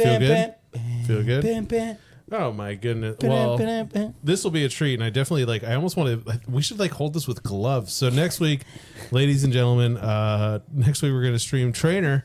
Feel good? Feel good? Oh my goodness. Well, this will be a treat, and I definitely I almost want to, we should hold this with gloves. So next week, ladies and gentlemen, next week we're going to stream Trainer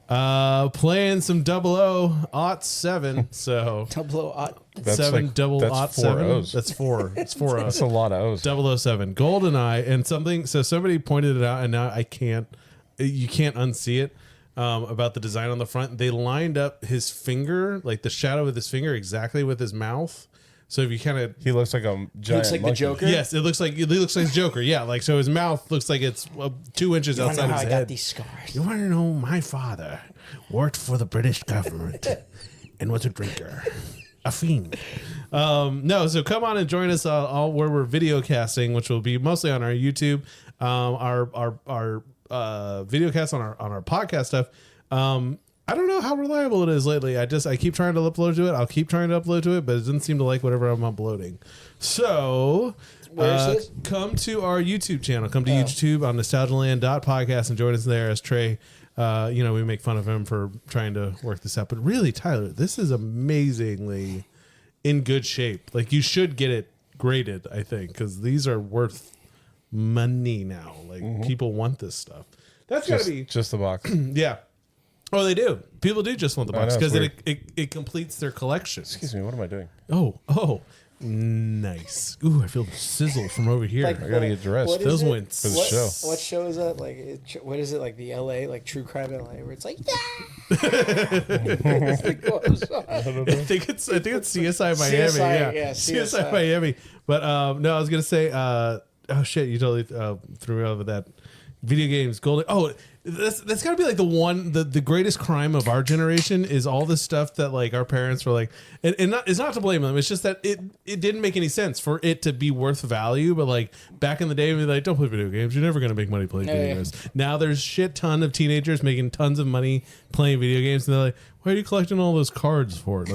playing some 0007. So 0007. That's 4 O's. That's 4. It's 4 O's. That's a lot of O's. 007. GoldenEye, and something, so somebody pointed it out, and now you can't unsee it. About the design on the front, they lined up his finger, the shadow of his finger, exactly with his mouth. So if you he looks like a giant. Looks like the Joker. Yes, it looks like Joker. Yeah, so his mouth looks like it's 2 inches outside his head. I got these scars. You want to know? My father worked for the British government and was a drinker, a fiend. No, so come on and join us all where we're video casting, which will be mostly on our YouTube. Our video cast on our podcast stuff. I don't know how reliable it is lately. I keep trying to upload to it. I'll keep trying to upload to it, but it doesn't seem to like whatever I'm uploading. So come to our YouTube channel. Come to YouTube on Nostalgialand.podcast and join us there as Trey. We make fun of him for trying to work this out, but really, Tyler, this is amazingly in good shape. You should get it graded, I think, because these are worth money now. People want this stuff. That's got to be just the box. Yeah. Oh, they do. People do just want the box because it completes their collection. Excuse me, what am I doing? Oh, nice. Ooh, I feel the sizzle from over here. I gotta get dressed. Those went for the show. What show is that? What is it? The LA, True Crime LA, where it's yeah. I think it's CSI Miami. CSI, CSI Miami. But no, I was gonna say. Oh shit! You totally threw me over that. Video games, golden. Oh, that's got to be the greatest crime of our generation is all this stuff that our parents were and it's not to blame them. It's just that it didn't make any sense for it to be worth value. But back in the day, we'd be don't play video games. You're never going to make money playing video games. Now there's shit ton of teenagers making tons of money playing video games, and they're why are you collecting all those cards for it?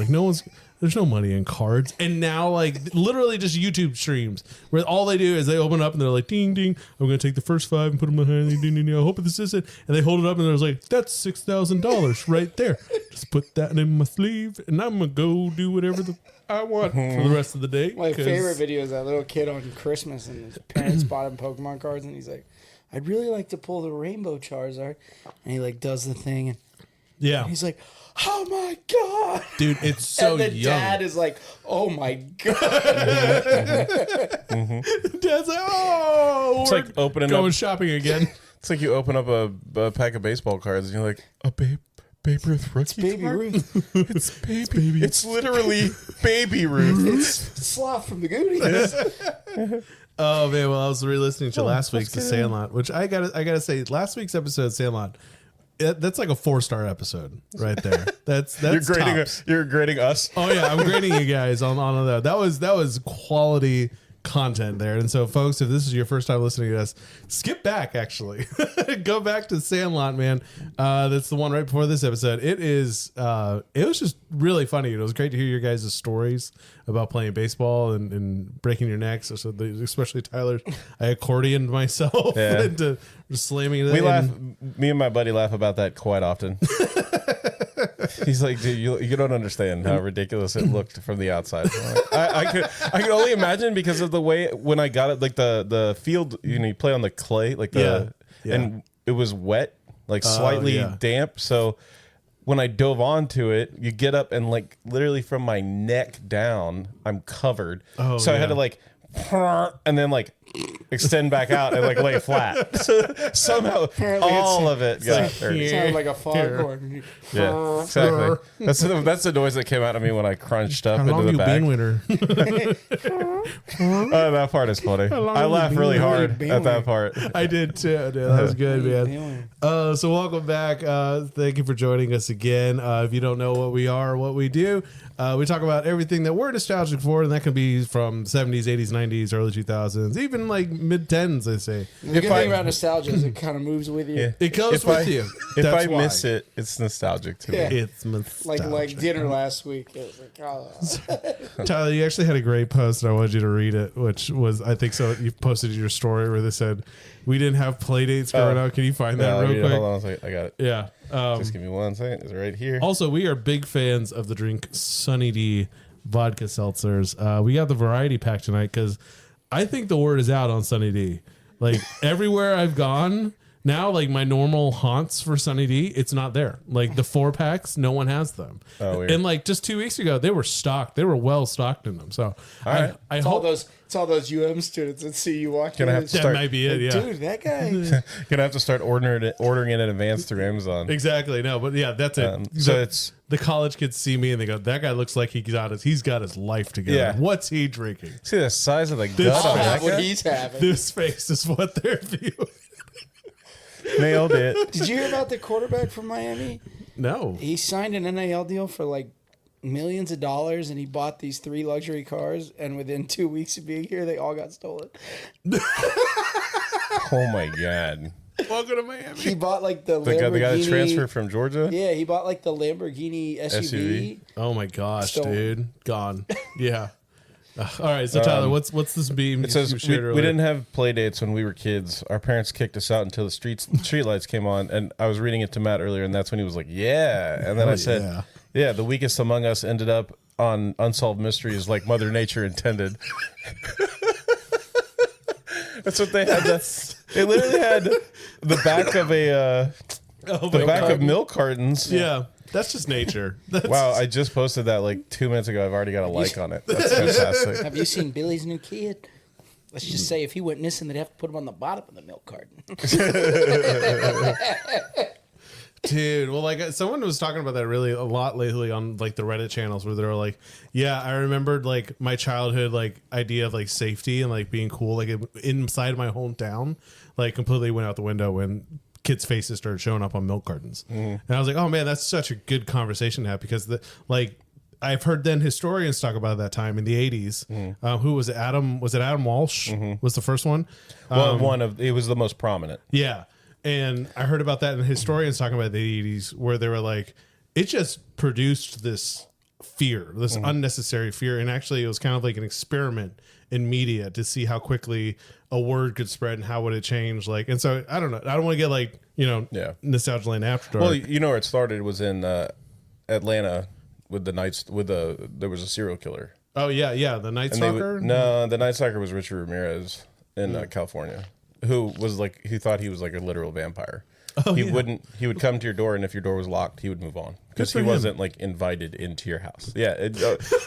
There's no money in cards. And now, literally just YouTube streams where all they do is they open up and they're ding, ding. I'm going to take the first 5 and put them in my hand. Ding, ding, ding. I hope this is it. And they hold it up and they're that's $6,000 right there. Just put that in my sleeve and I'm going to go do whatever I want for the rest of the day. My favorite video is that little kid on Christmas and his parents bought him Pokemon cards and he's I'd really like to pull the Rainbow Charizard. And he does the thing. And yeah. He's oh my God. Dude, it's so young. And the dad is oh my God. Dad's oh. It's opening going shopping again. It's you open up a pack of baseball cards and you're a Babe Ruth rookie. It's Baby Ruth. It's baby. It's literally Baby Ruth. It's Sloth from the Goonies. Oh man, well I was re-listening to last week's The Sandlot, which I gotta say, last week's episode Sandlot, that's a 4-star episode right there. That's you're grading us. Oh yeah, I'm grading you guys on that. That was quality content there. And so folks, if this is your first time listening to us, skip back actually. Go back to Sandlot, man. That's the one right before this episode. It was just really funny. It was great to hear your guys' stories about playing baseball and breaking your necks. So especially Tyler's. I accordioned myself into slamming it. We laugh. Me and my buddy laugh about that quite often. He's dude, you don't understand how ridiculous it looked from the outside. I could only imagine because of the way when I got it, the field, you play on the clay, and it was wet, slightly damp. So when I dove onto it, you get up and literally from my neck down, I'm covered. I had to and then extend back out and lay flat. So somehow all of it got hurt. It sounded like a foghorn. Yeah, exactly. That's the noise that came out of me when I crunched up into the bag. That part is funny. I laughed really hard at that part. I did too. Dude. That was good, man. So welcome back. Thank you for joining us again. If you don't know what we are or what we do, we talk about everything that we're nostalgic for, and that can be from 70s, 80s, 90s, early 2000s, even mid-10s, I say. The good thing about nostalgia is it kind of moves with you. Yeah. It goes with you. If I miss it, it's nostalgic to me. It's nostalgic. Like dinner last week. It was Tyler, you actually had a great post, and I wanted you to read it, which was, I think so, you posted your story where they said, we didn't have play dates growing up. Can you find that real quick? Hold on a second. I got it. Yeah. Just give me 1 second. It's right here. Also, we are big fans of the drink Sunny D vodka seltzers. We got the variety pack tonight because I think the word is out on Sunny D. Like everywhere I've gone now, like my normal haunts for Sunny D, it's not there. Like the 4-packs, no one has them. Oh, weird. And like just 2 weeks ago, they were stocked. They were well stocked in them. So right. I It's hope all those UM students that see you walking. Gonna have to that start. might be it. Yeah, Dude, that guy. Gonna have to start ordering it in advance through Amazon. exactly. No, but yeah, that's it. So it's The college kids see me and they go, "That guy looks like he's got his life together. Yeah. What's he drinking?" see the size of the This gut on fat that What guy? he's having. This face is what they're viewing. Nailed it. Did you hear about the quarterback from Miami? No. He signed an NIL deal for like millions of dollars, and he bought these 3 luxury cars. And within 2 weeks of being here, they all got stolen. Oh my god. Welcome to Miami. He bought like the The Lamborghini. guy that transferred from Georgia. Yeah, he bought like the Lamborghini SUV. Oh my gosh, Stolen. dude, gone. Yeah. All right, so Tyler, what's this beam? It says you shared we earlier? didn't have play dates when we were kids. Our parents kicked us out until the street lights came on. And I was reading it to Matt earlier, and that's when he was like, "Yeah." And then Oh, I said, yeah. "Yeah, the weakest among us ended up on Unsolved Mysteries, like Mother Nature intended." That's what they had. They literally had the back of of milk cartons. Yeah, that's just nature. That's, Wow, I just posted that like 2 minutes ago. I've already got a like on it. That's fantastic. Have you seen Billy's new kid? Let's just say if he went missing, they'd have to put him on the bottom of the milk carton. dude. Well, like someone was talking about that really a lot lately on like the Reddit channels where they were like, "Yeah, I remembered like my childhood like idea of like safety and like being cool like inside my hometown like completely went out the window when kids' faces started showing up on milk cartons." And I was like, "Oh man, that's such a good conversation to have because the like." I've heard then historians talk about that time in the 80s. Who was it? Was it Adam Walsh? Was the first one? Well, it was the most prominent. Yeah. And I heard about that in historians talking about the 80s where they were like, it just produced this fear, this unnecessary fear. And actually, it was kind of like an experiment in media to see how quickly a word could spread and how would it change. Like, and so I don't know. I don't want to get like, Nostalgialand After Dark. Well, you know where it started was in Atlanta with there was a serial killer. Oh, yeah. The Night And Stalker? the Night Stalker was Richard Ramirez in California, who thought he was like a literal vampire. Oh, He would come to your door, and if your door was locked, he would move on because for he him. wasn't like invited into your house. Yeah,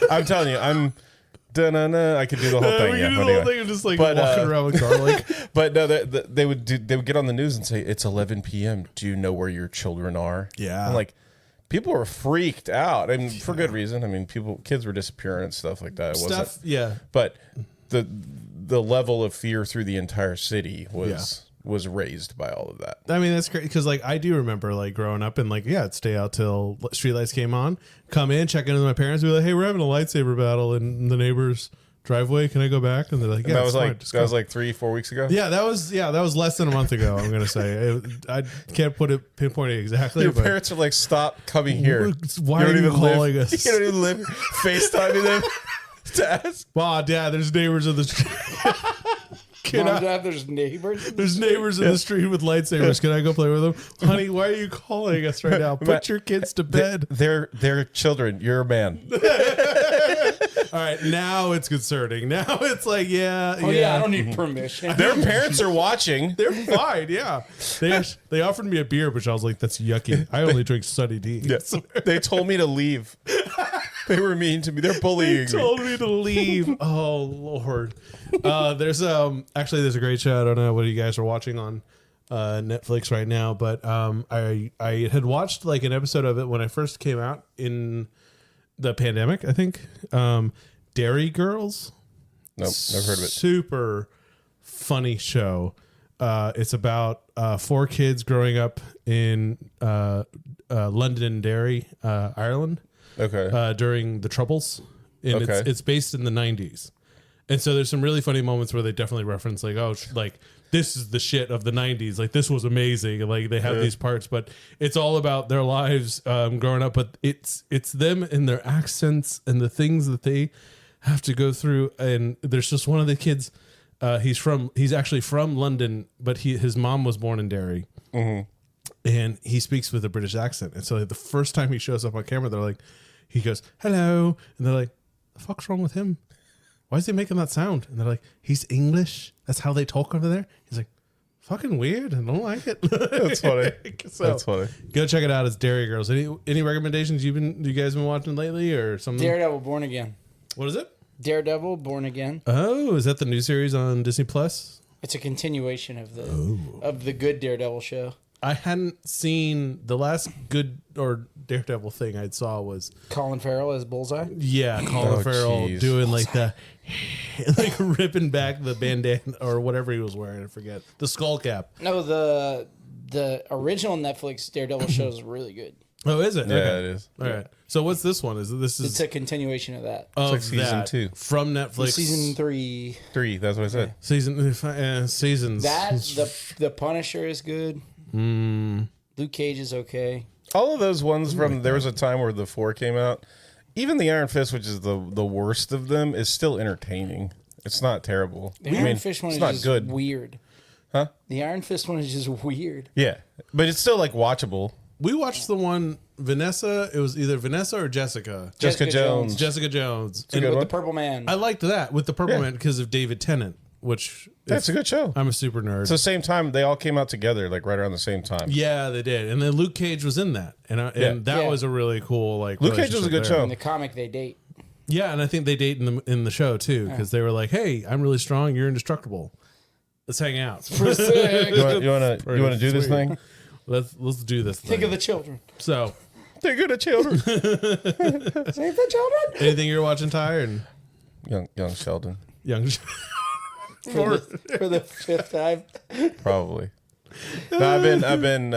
I'm telling you, I could do the whole thing. We Yeah, can do but the whole anyway. thing of just like But, walking around with garlic. But no, they would get on the news and say it's 11 p.m. Do you know where your children are? Yeah. I'm like, people were freaked out, and for good reason. I mean, kids were disappearing and stuff like that. It wasn't, Yeah. but the level of fear through the entire city was raised by all of that. I mean, that's great because, like, I do remember, like, growing up and, like, I'd stay out till streetlights came on, come in, check in with my parents, be like, "Hey, we're having a lightsaber battle in the neighbor's driveway. Can I go back?" And they're like, "Yeah, And it's fine. Just go." was like 3-4 weeks ago. Yeah, that was less than a month ago. I'm gonna say I can't pinpoint it exactly. Your but parents are like, "Stop coming here. Why are you calling us?" You don't even live FaceTiming them to ask." Wow, Dad, there's neighbors in the street. Mom, Dad, there's neighbors. There's neighbors in the street with lightsabers. Can I go play with them? Honey, why are you calling us right now? Put your kids to bed. They're children. You're a man. All right, now it's concerning. Now it's like, Oh yeah, I don't need permission. Their parents are watching. They're fine. Yeah, they offered me a beer, which I was like, "That's yucky. I only drink Sunny D." Yes. They told me to leave. They were mean to me. They're bullying Told me to leave. Oh Lord. There's a great show. I don't know what you guys are watching on Netflix right now, but I had watched like an episode of it when I first came out in the pandemic. I think Dairy Girls. Nope, never heard of it. Super funny show. It's about 4 kids growing up in Londonderry, Ireland. Okay. During the Troubles, and Okay. it's based in the 90s, and so there's some really funny moments where they definitely reference like, "Oh, like this is the shit of the 90s, like this was amazing," and like they have these parts, but it's all about their lives growing up, but it's them and their accents and the things that they have to go through. And there's just one of the kids, he's actually from London, but his mom was born in Derry. and he speaks with a British accent. And so the first time he shows up on camera, they're like, he goes, hello. And they're like, the fuck's wrong with him? Why is he making that sound? And they're like, he's English. That's how they talk over there. He's like, fucking weird. I don't like it. That's funny. That's funny. Go check it out. It's Dairy Girls. Any recommendations you guys been watching lately or something? Daredevil Born Again. What is it? Daredevil Born Again. Oh, is that the new series on Disney Plus? It's a continuation of the good Daredevil show. I hadn't seen the last good or Daredevil thing I saw was Colin Farrell as Bullseye. Colin Farrell geez. doing like the like ripping back the bandana or whatever he was wearing. I forget the skull cap. No, the original Netflix Daredevil show is really good. Oh, is it? Yeah, Okay. it is. All right. So what's this one? It's a continuation of that. of like season that 2 from Netflix? Season 3. 3. That's what I said. Seasons. The Punisher is good. Luke Cage is okay. All of those ones from there was a time where the 4 came out. Even the Iron Fist, which is the worst of them, is still entertaining. It's not terrible. The Iron Fist one is not just good. weird. Huh? The Iron Fist one is just weird. Yeah, but it's still like watchable. We watched the one Vanessa. It was either Vanessa or Jessica. Jessica Jones. Jessica Jones. a good And one. The Purple Man. I liked that with the Purple Yeah. Man because of David Tennant, which That's a good show. I'm a super nerd. It's the same time they all came out together, like right around the same time. Yeah, they did, and then Luke Cage was in that, and that Yeah. was a really cool like. Luke Cage was a good relationship there. show. In the comic, they date. Yeah, and I think they date in the show too because they were like, "Hey, I'm really strong. You're indestructible. Let's hang out. You want to do this Sweet. thing? Let's do this. Think thing. of the children. So, They're good at children. Save the children. anything you're watching, Ty, and young Sheldon, young. For the fifth time. probably. No, I've been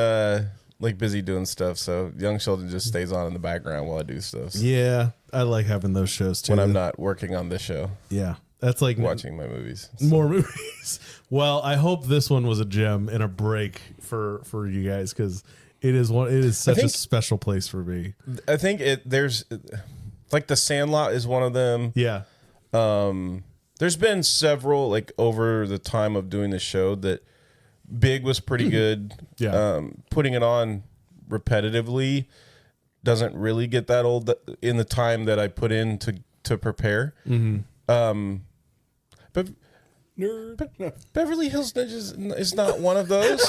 like busy doing stuff, so young Sheldon just stays on in the background while I do stuff. Yeah, I like having those shows too. When I'm not working on this show, Yeah, that's like watching my movies. more movies. Well, I hope this one was a gem and a break for you guys because it is such a special place for me. I think there's like The Sandlot is one of them. Yeah. There's been several like over the time of doing the show that Big was pretty good. Yeah. Putting it on repetitively doesn't really get that old in the time that I put in to prepare. But Nerd. No. Beverly Hills Ninja is not one of those.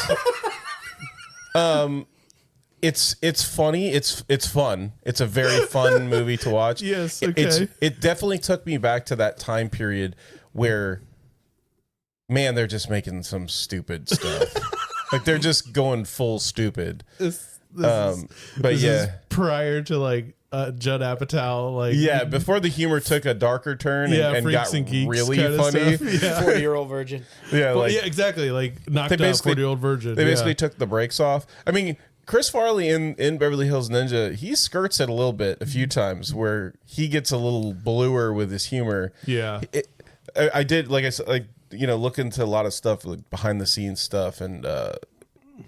It's funny. It's fun. It's a very fun movie to watch. Yes, okay. It definitely took me back to that time period where, man, they're just making some stupid stuff. Like they're just going full stupid. But This yeah, is prior to like Judd Apatow, like yeah. Before the humor took a darker turn and Freaks got and Geeks really kinda funny. stuff. Yeah. 40-year-old virgin. Yeah, Well, like yeah, exactly. Like knocked they out basically 40-year-old virgin. They yeah. basically took the brakes off. I mean, Chris Farley in Beverly Hills Ninja, he skirts it a little bit a few times where he gets a little bluer with his humor. Yeah. I did, like I said, like, look into a lot of stuff, like behind the scenes stuff. And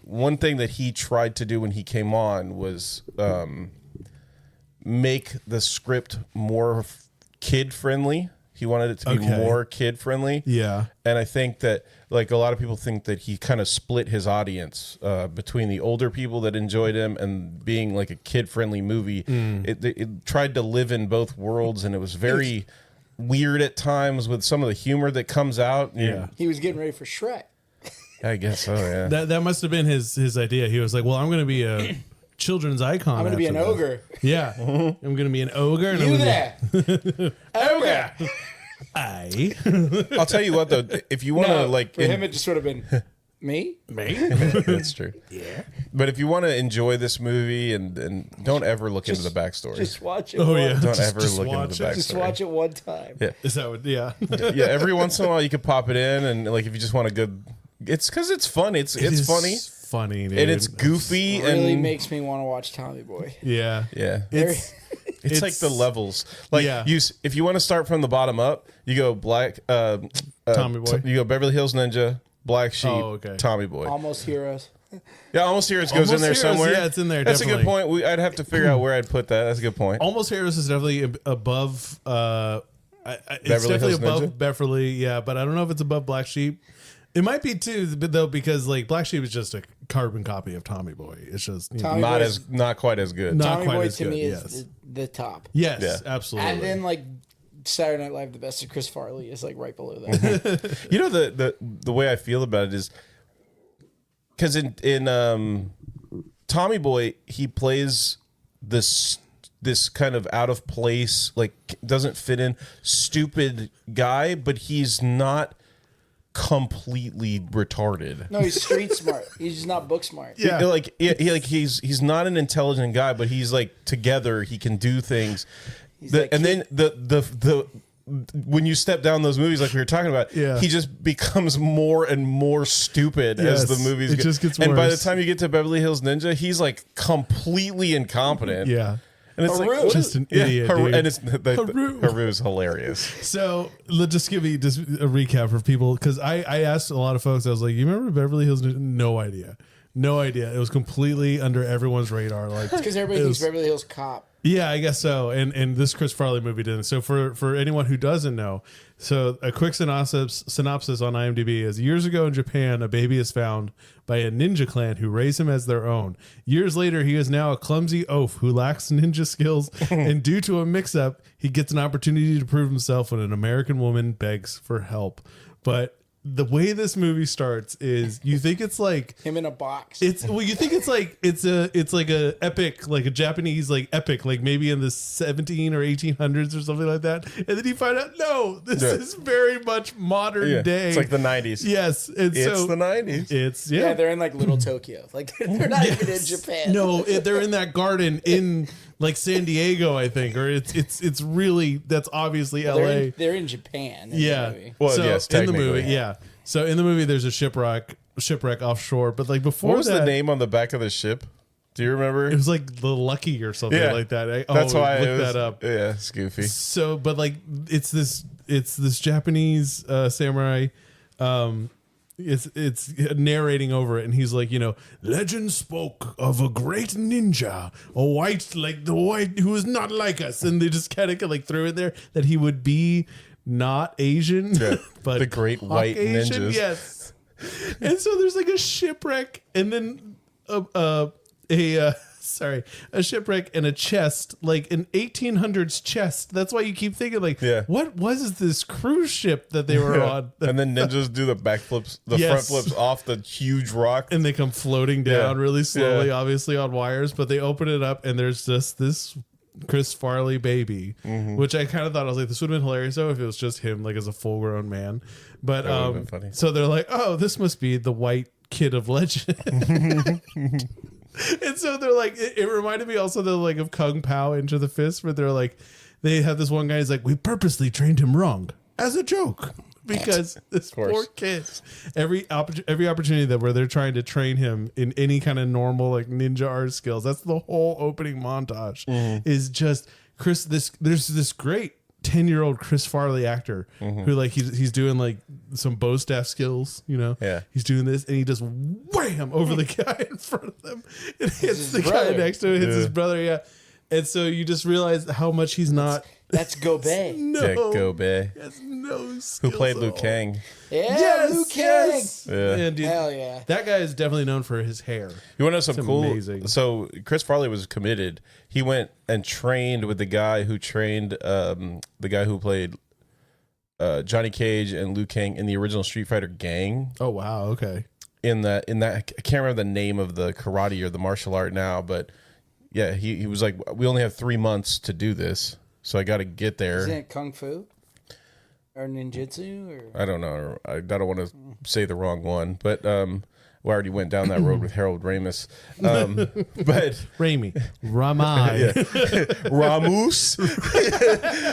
one thing that he tried to do when he came on was make the script more kid friendly. He wanted it to be more kid friendly. Yeah. And I think that, like, a lot of people think that he kind of split his audience between the older people that enjoyed him and being like a kid-friendly movie. It tried to live in both worlds, and it was very weird at times with some of the humor that comes out. Yeah. He was getting ready for Shrek. I guess so, yeah. That must have been his idea. He was like, well, I'm going to be a children's icon. I'm going to be an after this. ogre. Yeah. I'm going to be an ogre. And You I'm there. Ogre. I'll tell you what, though, if you want to, No, like... for him, it just would have been me. That's true. Yeah. But if you want to enjoy this movie and don't ever look into the backstory. Just watch it. Oh, one- yeah. Don't Just- ever just look into watch the it. backstory. Just watch it one time. Yeah. Is that what? Yeah. Yeah, every once in a while you could pop it in, and like if you just want a good... It's because it's fun. It's funny. Funny, dude. And it's goofy. It really and makes me want to watch Tommy Boy. Yeah. Yeah. It's It's like the levels. Like Yeah. if you want to start from the bottom up, you go Tommy Boy. You go Beverly Hills Ninja, Black Sheep, okay. Tommy Boy. Almost Heroes. Yeah, Almost Heroes goes in Almost there Heroes, somewhere. yeah, it's in there, That's a good definitely. point. I'd have to figure out where I'd put that. That's a good point. Almost Heroes is definitely above. It's Beverly definitely Hills above Ninja? Beverly. Yeah, but I don't know if it's above Black Sheep. It might be too, but though, because like Black Sheep is just a carbon copy of Tommy Boy. It's just Tommy not quite as good. Not Tommy quite Boy as to good, me yes. is the top. Yes, Yeah. absolutely. And then like Saturday Night Live, the best of Chris Farley is like right below that. You know the way I feel about it is because in Tommy Boy he plays this kind of out of place, like doesn't fit in, stupid guy, but he's not completely retarded. No, he's street smart. He's just not book smart. Yeah. He's not an intelligent guy, but he's like together he can do things. And then the when you step down those movies like we were talking about, he just becomes more and more stupid as the movies it just gets and by the worse. time you get to Beverly Hills Ninja, he's like completely incompetent. Yeah. And it's Haru. like Just an idiot, Haru, dude. and it's Haru. Haru's hilarious. So let's just give me just a recap for people, because I asked a lot of folks. I was like, "You remember Beverly Hills Ninja?" No idea. It was completely under everyone's radar. Like Because everybody thinks Beverly Hills Cop. Yeah, I guess so. And this Chris Farley movie didn't. So for anyone who doesn't know, so a quick synopsis on IMDb is: years ago in Japan, a baby is found by a ninja clan who raise him as their own. Years later, he is now a clumsy oaf who lacks ninja skills, and due to a mix-up, he gets an opportunity to prove himself when an American woman begs for help. But the way this movie starts is you think it's like Him in a box. you think it's like a epic, like a Japanese like epic, like maybe in the 17 or 1800s or something like that, and then you find out no, this is very much modern day. It's like the 90s. Yes, and It's so the 90s. it's yeah, they're in like Little Tokyo. Like they're not even in Japan. No, they're in that garden in like San Diego, I think, or it's really that's obviously LA. They're in Japan. In Yeah. The movie. Well, so yes, in the technically. movie, yeah. So in the movie, there's a shipwreck offshore, but like before What was that, the name on the back of the ship? Do you remember? it was like the Lucky or something like that. That's why look it was, that up. Yeah, it's goofy. So, but like it's this Japanese samurai. It's narrating over it, and he's like, legend spoke of a great ninja, a white, like the white who is not like us, and they just kind of like threw it there that he would be not Asian, but The great white Caucasian, ninjas. yes. And so there's like a shipwreck, and then a shipwreck and a chest, like an 1800s chest. That's why you keep thinking, like, what was this cruise ship that they were on? And then ninjas do the backflips, the front flips off the huge rock. And they come floating down really slowly, obviously on wires, but they open it up and there's just this Chris Farley baby, which I kind of thought, I was like, this would have been hilarious though if it was just him, like as a full grown man. But That would've been funny. So they're like, oh, this must be the white kid of legend. And so they're like, it reminded me also though, like of Kung Pao Into the Fist, where they're like, they have this one guy who's like, we purposely trained him wrong as a joke because this poor kid, every opportunity that where they're trying to train him in any kind of normal like ninja art skills, that's the whole opening montage is just Chris. There's this great 10-year-old Chris Farley actor who like he's doing like some bow staff skills, he's doing this and he just wham over the guy in front of them and hits the guy next to him, hits his brother, and so you just realize how much he's not. That's Gobet. Gobe. He has no skills Who played at Liu all. Kang. Yeah, Liu Kang. Yeah. Man, dude, Hell yeah. that guy is definitely known for his hair. You want to know some It's cool? amazing. So Chris Farley was committed. He went and trained with the guy who trained the guy who played Johnny Cage and Liu Kang in the original Street Fighter gang. Oh wow, okay. In that, I can't remember the name of the karate or the martial art now, but yeah, he was like, we only have 3 months to do this, so I got to get there. Isn't it Kung Fu? Or ninjutsu? Or I don't know. I don't want to say the wrong one, but we already went down that road with Harold Ramis. But Raimi, Ramai. Ramus.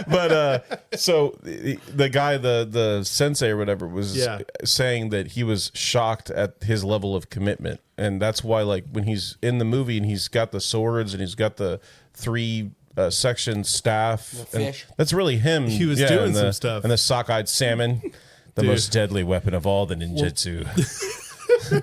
But so the guy, the sensei or whatever, was saying that he was shocked at his level of commitment, and that's why, like, when he's in the movie and he's got the swords and he's got the 3 section staff, The fish. and that's really him. He was doing some stuff. And the sockeyed salmon, the most deadly weapon of all the ninjutsu.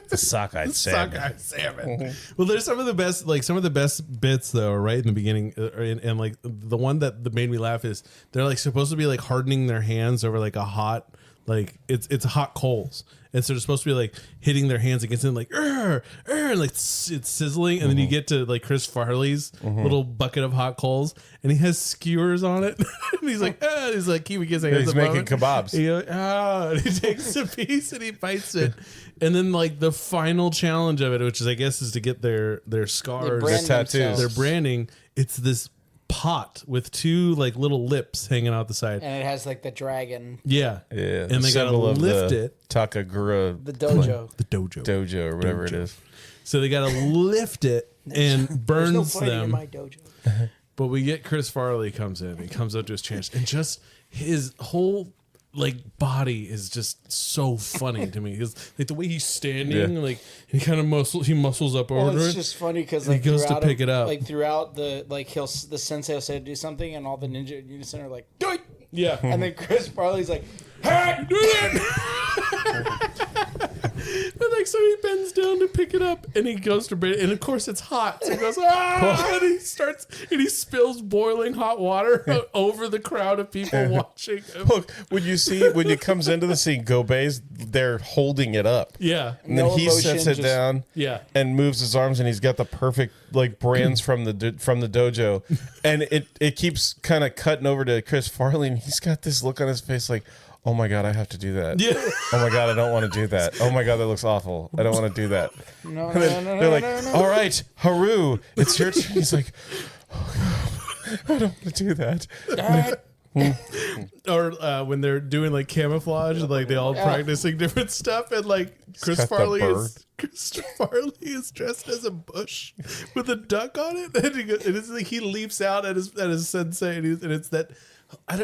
The sockeyed salmon. Sockeye salmon. Well, there's some of the best bits though, right in the beginning, and like the one that made me laugh is they're like supposed to be like hardening their hands over like a hot like it's hot coals, and so they're supposed to be like hitting their hands against it, like and like it's sizzling, and then you get to like Chris Farley's little bucket of hot coals, and he has skewers on it, and he's like, he's like keeping his hands. He's making kebabs. And he takes a piece and he bites it, and then like the final challenge of it, which is I guess is to get their scars, Their tattoos, their branding. It's this pot with two like little lips hanging out the side. And it has like the dragon. Yeah. Yeah. And they gotta lift it. Takagura. The dojo. The dojo. Dojo or whatever it is. So they gotta lift it and There's burns no fighting in them. my dojo. But we get Chris Farley comes in. He comes up to his chest, and just his whole like body is just so funny to me. Because like the way he's standing, like he kind of muscles up over Well, it. it's just funny because He like goes to throughout pick it up. like throughout the like the sensei will say to do something, and all the ninja in unison are like, do it. Yeah. And then Chris Farley's like, hey, do it. And like so he bends down to pick it up, and he goes to bring it, and of course it's hot. So he goes, and he starts and he spills boiling hot water over the crowd of people watching him. Look, when it comes into the scene, Gobei's they're holding it up. Yeah. And then No he emotion, sets it just- down, Yeah. and moves his arms, and he's got the perfect like brands from the dojo, and it keeps kind of cutting over to Chris Farley, and he's got this look on his face like, oh my god, I have to do that. Yeah. Oh my god, I don't want to do that. Oh my god, that looks awful. I don't want to do that. No, And then they're like, all right, Haru, it's your turn. He's like, oh god, I don't want to do that. Or when they're doing like camouflage, and like they all practicing different stuff, and like Chris got the Farley bird. is dressed as a bush with a duck on it, and it's like he leaps out at his sensei, and it's that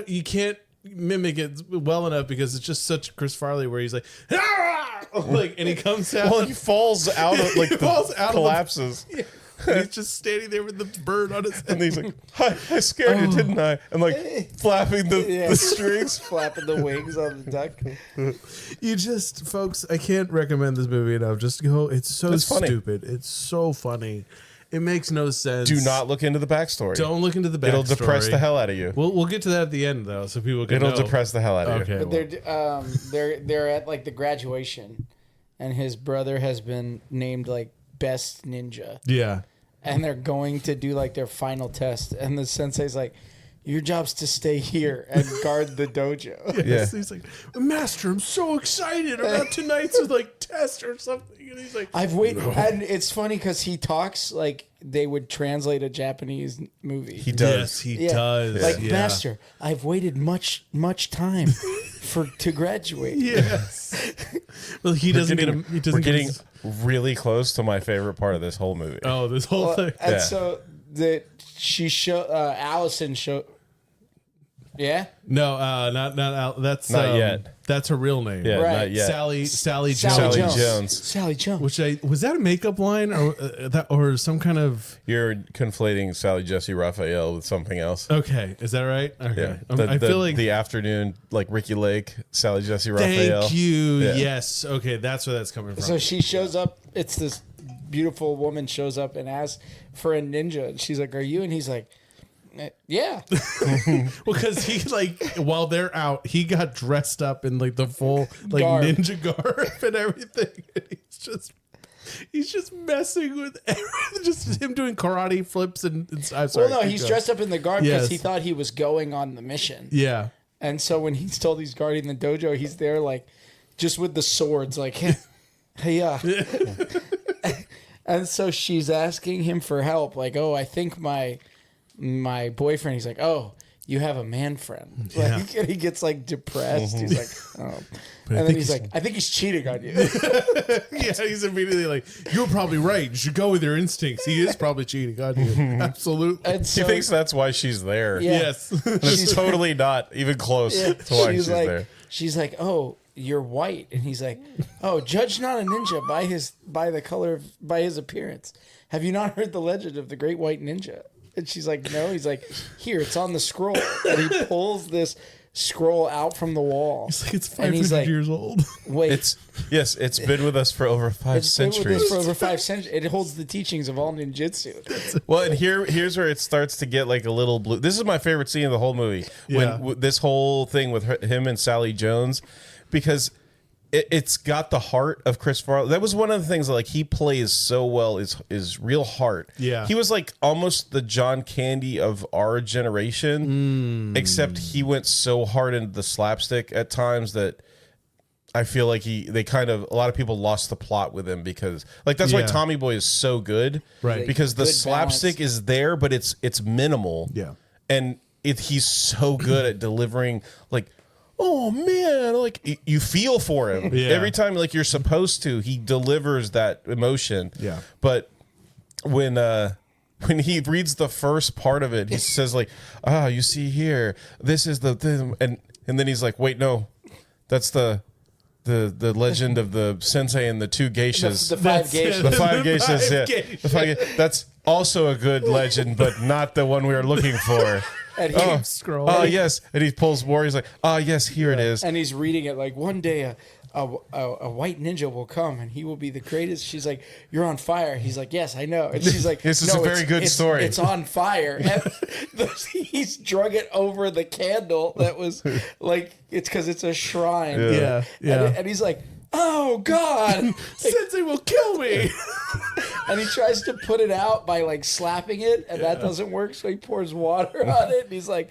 you can't mimic it well enough because it's just such Chris Farley where he's like, like, and he comes out. Well, he falls out of like collapses. And he's just standing there with the bird on his head. And he's like, I scared you, didn't I? And like flapping the strings. flapping the wings on the duck. You just, folks, I can't recommend this movie enough. Just go. It's so It's funny. stupid. It's so funny. It makes no sense. Do not look into the backstory. Don't look into the backstory. It'll depress the hell out of you. We'll get to that at the end though, so people can. It'll know. depress the hell out of you. Okay. But well. they're at like the graduation, and his brother has been named like best ninja, Yeah. and they're going to do like their final test, and the sensei's like, your job's to stay here and guard the dojo. Yes. He's like, Master, I'm so excited about tonight's like test or something. And he's like, I've waited, and it's funny because he talks like they would translate a Japanese movie. He does. yes, he does. Like, Yeah. Master, I've waited much time to graduate. Yes. Well, he doesn't get him. He We're doesn't get getting his, really close to my favorite part of this whole movie. oh, this whole thing. And Yeah. so Allison showed. Yeah, No, not Al. That's Not yet. That's her real name. Yeah, Right. not yet. Sally Sally Jones. Jones. Sally Jones. Which was that a makeup line or some kind of You're conflating Sally Jesse Raphael with something else. okay? Is that right? Okay, Yeah. I feel like the afternoon, like Ricky Lake, Sally Jesse Raphael. thank you. Yeah. Yes, okay, that's where that's coming from. So she shows up. It's this beautiful woman shows up and asks for a ninja. And she's like, "Are you?" And he's like, "Yeah." Well, because he like while they're out, he got dressed up in like the full like Garb. ninja garb and everything. And he's just messing with everything. Just him doing karate flips and I'm sorry. Well, no, keep he's going. dressed up in the garb because Yes. he thought he was going on the mission. Yeah. And so when he's told he's guarding the dojo, he's there like just with the swords, like, hey, yeah. And so she's asking him for help, like, oh, I think my boyfriend. He's like, oh, you have a man friend. Yeah. Like, and he gets like depressed. He's like, oh, But I and then think he's like, I think he's cheating on you. Yeah, he's immediately like, "You're probably right. You should go with your instincts. He is probably cheating on you. Absolutely." And He so, thinks that's why she's there. Yeah. Yes. And it's totally not even close to why she's like, there. she's like, oh, you're white, and he's like, oh, judge not a ninja by his appearance. Have you not heard the legend of the great white ninja? And she's like, no. He's like, here, it's on the scroll, and he pulls this scroll out from the wall. He's like, it's And he's 500 like, years old. Wait, It's been with us for over 5 it's been with centuries. us for over 5 centuries. It holds the teachings of all ninjutsu. Well, and here's where it starts to get like a little blue. This is my favorite scene of the whole movie. Yeah. When this whole thing with him and Sally Jones, because it's got the heart of Chris Farley. That was one of the things that, like, he plays so well is real heart. Yeah. He was like almost the John Candy of our generation, except he went so hard into the slapstick at times that I feel like a lot of people lost the plot with him, because like that's why Yeah. Tommy Boy is so good, Right. Because the Good slapstick balance. is there, but it's minimal, Yeah. and he's so good at delivering, like, oh man, like you feel for him Yeah. every time, like you're supposed to. He delivers that emotion, Yeah. But when he reads the first part of it, he says like, you see here, this is the thing, and then he's like, wait, no, that's the legend of the sensei and the two geishas. The 5 That's geishas. it. The five The geishas, five yeah. geishas. The five that's also a good legend, but not the one we were looking for. And, Scroll. Oh, yes. And he pulls more. He's like, yes, here it is. and he's reading it like, one day a white ninja will come and he will be the greatest. She's like, you're on fire. He's like, yes, I know. And she's like, This is a "No, very good story." It's on fire. And he's drug it over the candle that was like, it's because it's a shrine. Yeah. Yeah. And he's like, oh God. Sensei will kill me. And he tries to put it out by like slapping it, and that doesn't work. So he pours water on it, and he's like,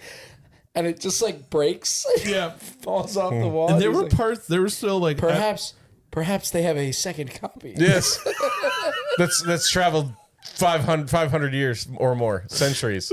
and it just like breaks. Yeah. Falls off the wall. And there He's were like, parts. There were still like perhaps they have a second copy. Yes. that's traveled 500 years or more, centuries.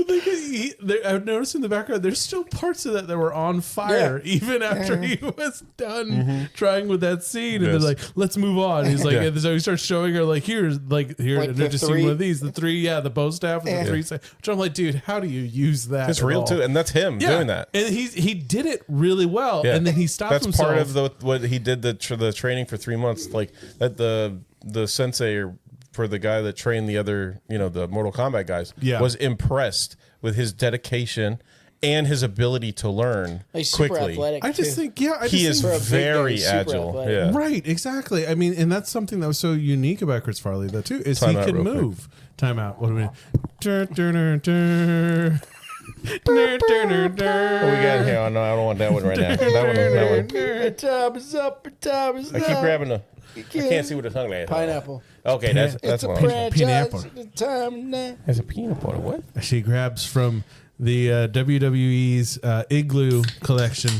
I've noticed in the background there's still parts of that were on fire even after he was done trying with that scene, and Yes. they're like, let's move on. He's like, Yeah. and so he starts showing her like, here, Like and they're the just three- seeing one of these, the three, the bow staff and the three. Which I'm like, dude, how do you use that? It's at real all? too, and that's him doing that. And he did it really well, Yeah. and then he stopped That's himself. part of what he did, the training for 3 months, like that the sensei, or for the guy that trained the other, the Mortal Kombat guys, was impressed with his dedication and his ability to learn He's super quickly. athletic. I just too. think, I He just is think, For a big guy, very he's super agile. athletic. Yeah. right, exactly. I mean, and that's something that was so unique about Chris Farley, though, too, is Time he out can real quick. move. Time out. What do we mean? What What we got here? Oh, no, I don't want that one right now. That one. Time is up. Time is I keep grabbing the. I can't see what the tongue is. pineapple. Okay, that's It's a one. franchise. The time now. That's a peanut butter. What? She grabs from the WWE's Igloo collection.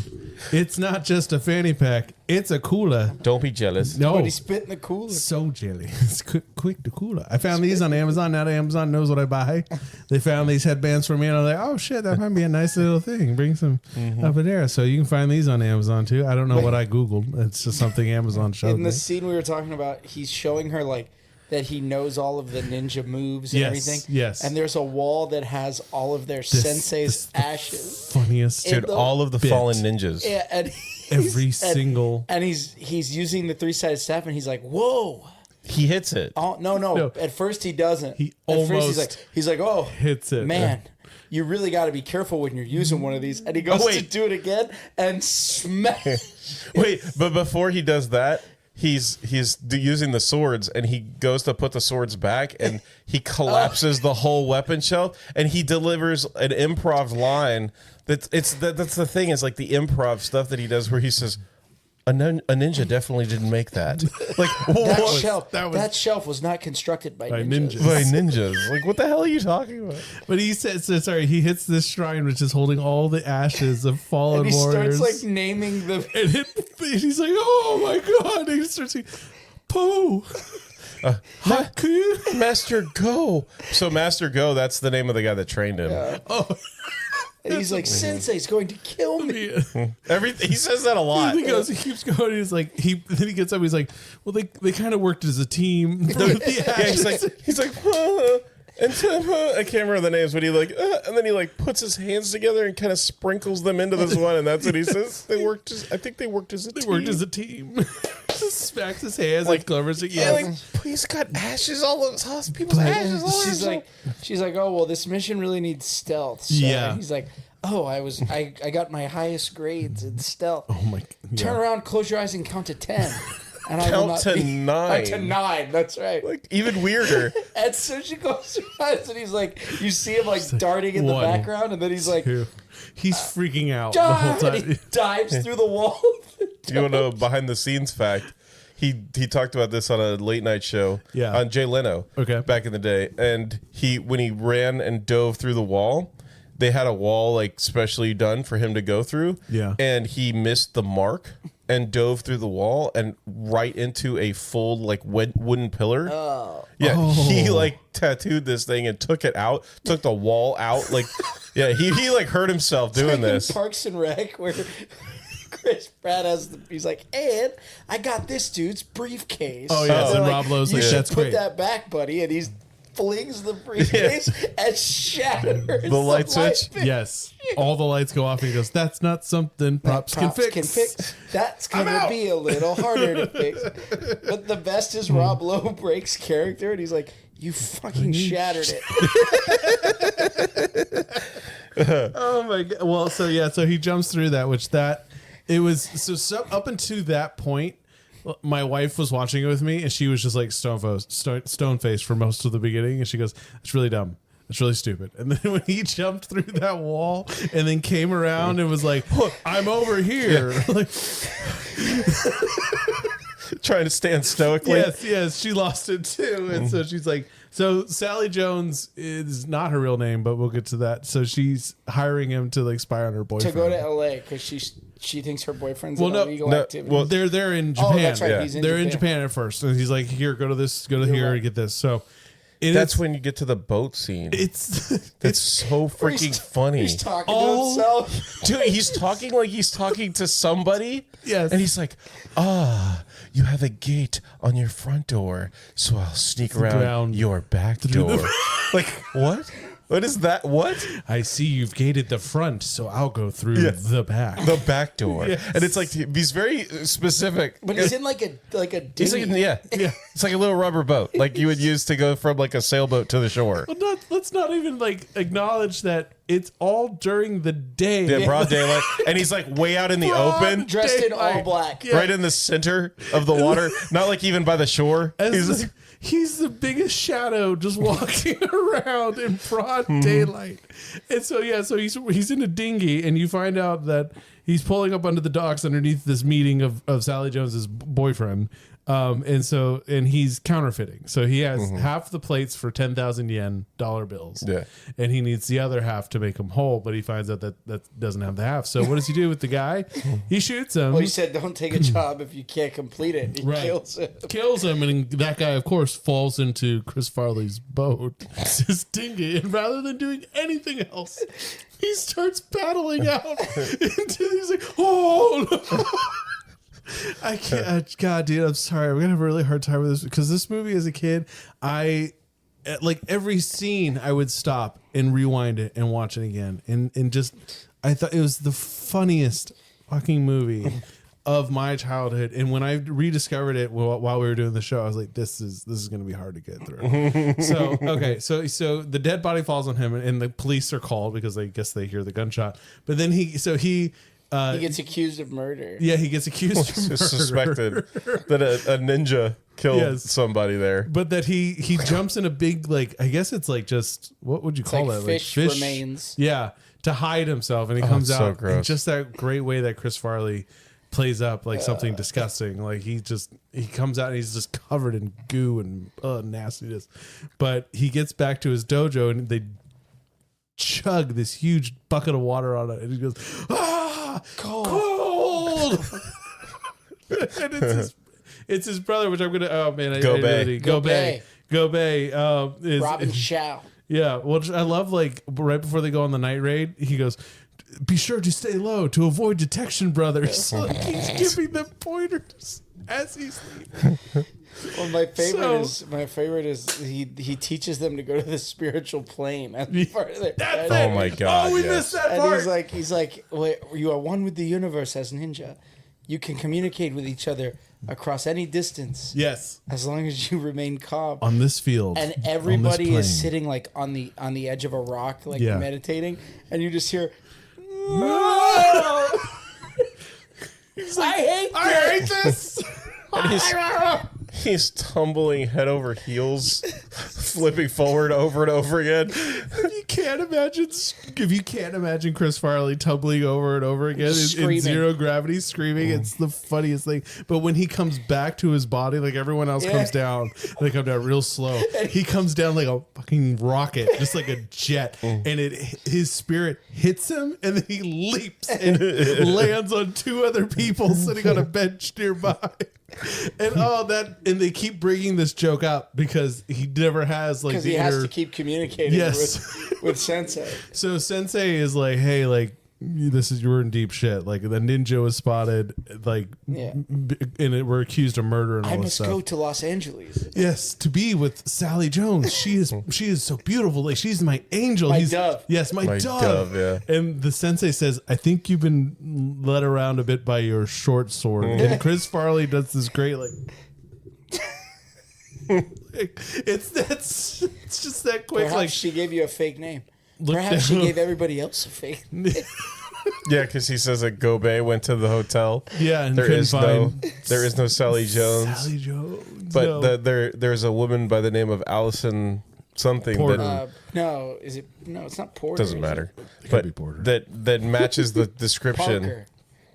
It's not just a fanny pack; it's a cooler. Don't be jealous. No, But he spit in the cooler. so jelly. It's quick to cooler. I found these on Amazon. Now that Amazon knows what I buy, they found these headbands for me, and I'm like, oh shit, that might be a nice little thing. Bring some up in there. So you can find these on Amazon too. I don't know what I googled. It's just something Amazon showed In me. the scene we were talking about, he's showing her like that he knows all of the ninja moves and Yes, everything. yes. And there's a wall that has all of their sensei's ashes. Funniest. In Dude, the all of the bit. fallen ninjas. Yeah, and Every single. and he's using the 3-sided staff, and he's like, "Whoa!" He hits it. Oh no! No. At first he doesn't. He At first almost he's like, "Oh, hits it. man." You really got to be careful when you're using one of these. And he goes wait. to do it again and smash. Wait, but before he does that, he's using the swords, and he goes to put the swords back, and he collapses the whole weapon shelf, and he delivers an improv line. That's the thing, is like the improv stuff that he does, where he says, a ninja definitely didn't make that. Like That shelf was not constructed by ninjas. ninjas. by ninjas. Like, what the hell are you talking about? But he says, so sorry, he hits this shrine, which is holding all the ashes of fallen And he warriors. starts like naming the. and he's like, oh my God. And he starts saying, Pooh. Haku. Master Go. So Master Go, that's the name of the guy that trained him. And he's like, Sensei's going to kill me. He says that a lot. He keeps going. He's like, then he gets up. He's like, well, they kind of worked as a team. For the Yeah, he's like, and I can't remember the names, but he like, and then he like puts his hands together and kind of sprinkles them into this one, and that's what he says. I think they worked as a team. They worked as a team. Just smacks his hands like covers it. Yeah, Yes. like, he's got ashes all over people's ashes all over. She's like, oh well, this mission really needs stealth. So Yeah. he's like, Oh, I got my highest grades in stealth. Oh my! Turn Yeah. around, close your eyes, and count to 10. And I will Count not to be, 9. To 9. That's right. Like even weirder. And so she closes her eyes, and he's like, you see him like darting in the One, background, and then he's like, He's freaking out the whole "Die!" And he time. dives through the wall. You want to know behind the scenes fact? He talked about this on a late night show on Jay Leno back in the day. And when he ran and dove through the wall, they had a wall like specially done for him to go through. Yeah. And he missed the mark and dove through the wall and right into a full like wooden pillar. Oh. Yeah. He like tattooed this thing and took it out, took the wall out. Like, yeah, he like hurt himself doing this. Parks and Rec where Chris Pratt he's like, and I got this dude's briefcase. Oh, yes, and like, Rob Lowe's you like, should "That's put great." that back, buddy. And he flings the briefcase and shatters The light switch? Yes, all the lights go off, and he goes, "That's not something props can fix." That's gonna be a little harder to fix. But the best is Rob Lowe breaks character, and he's like, "You fucking shattered it." Oh my god! Well, so he jumps through that, it was so up until that point. My wife was watching it with me, and she was just like stone faced for most of the beginning, and she goes, "It's really dumb. It's really stupid." And then when he jumped through that wall and then came around and was like, "I'm over here," like, Trying to stand stoically. yes, she lost it too, and so she's like, so Sally Jones is not her real name, but we'll get to that. So she's hiring him to like spy on her boyfriend To go to LA because she thinks her boyfriend's in illegal activity. Well, they're in Japan. Oh, that's right. Yeah. He's in They're Japan. in Japan at first, and he's like, "Here, go to here and get this." So That's when you get to the boat scene. That's so freaking funny. He's talking to himself. Dude, he's talking like he's talking to somebody. Yes. And he's like, you have a gate on your front door, so I'll sneak around your back door. Like, what? What is that? What? I see you've gated the front, so I'll go through the back. The back door. Yes. And it's like, he's very specific. But he's in like a He's dinghy. like, it's like a little rubber boat, like you would use to go from like a sailboat to the shore. Well, let's not even like acknowledge that it's all during the day. Yeah, broad daylight. And he's like way out in the open, dressed in all black. Yeah. right in the center of the water, not like even by the shore. He's the biggest shadow just walking around in broad daylight. And so he's in a dinghy, and you find out that he's pulling up under the docks underneath this meeting of Sally Jones's boyfriend. And he's counterfeiting. So he has half the plates for 10,000 yen dollar bills. Yeah. And he needs the other half to make him whole, but he finds out that doesn't have the half. So what does he do with the guy? He shoots him. Well, he said, "Don't take a job if you can't complete it." He kills him. And that guy, of course, falls into Chris Farley's boat, his dinghy, and rather than doing anything else, he starts paddling out into. He's like, "Oh no." I can't. God, dude, I'm sorry. We're gonna have a really hard time with this because this movie, as a kid, like every scene, I would stop and rewind it and watch it again, and just I thought it was the funniest fucking movie of my childhood. And when I rediscovered it while we were doing the show, I was like, this is gonna be hard to get through. So the dead body falls on him, and the police are called because I guess they hear the gunshot. But then he gets accused of murder. Yeah, he gets accused of murder. Suspected that a ninja killed somebody there. But that he jumps in a big, like, I guess it's like just, what would you call like that? Fish like remains. Yeah, to hide himself. And he comes so out in gross. just that great way that Chris Farley plays up like something disgusting. Like he comes out and he's just covered in goo and nastiness. But he gets back to his dojo and they chug this huge bucket of water on it. And he goes, cold. And it's his brother, which I'm gonna. Oh man, Go Bay. Go Bay. Robin Chow. Yeah, well, I love like right before they go on the night raid, he goes, "Be sure to stay low to avoid detection, brothers." Like he's giving them pointers as he's leaving. Well, my favorite is he teaches them to go to the spiritual plane as part of their Oh my god! Oh, we missed that and part. he's like, "Wait, you are one with the universe as ninja. You can communicate with each other across any distance. Yes, as long as you remain calm on this field." And everybody is sitting like on the edge of a rock, like meditating, and you just hear, He's like, I hate this. And he's tumbling head over heels, flipping forward over and over again. If you can't imagine Chris Farley tumbling over and over again in zero gravity, screaming, it's the funniest thing. But when he comes back to his body, like everyone else comes down, they come down real slow. He comes down like a fucking rocket, just like a jet, and his spirit hits him, and then he leaps and lands on two other people sitting on a bench nearby. And they keep bringing this joke up because he never has like because he has to keep communicating with Sensei. So Sensei is like, hey, like you're in deep shit. Like the ninja was spotted, like, and we're accused of murder and all this stuff. I must go to Los Angeles. Yes, to be with Sally Jones. She is so beautiful. Like she's my angel. My dove. Yes, my dove. Yeah. And the Sensei says, I think you've been led around a bit by your short sword. And Chris Farley does this great like. It's just that quick. Perhaps like she gave you a fake name. Perhaps she gave everybody else a fake name. Yeah, because he says that Gobei went to the hotel. Yeah, and there is no Sally Jones. Sally Jones. But there's a woman by the name of Allison something. Porter. No, it's not Porter. Doesn't matter. It But could be Porter. that matches the description. Parker,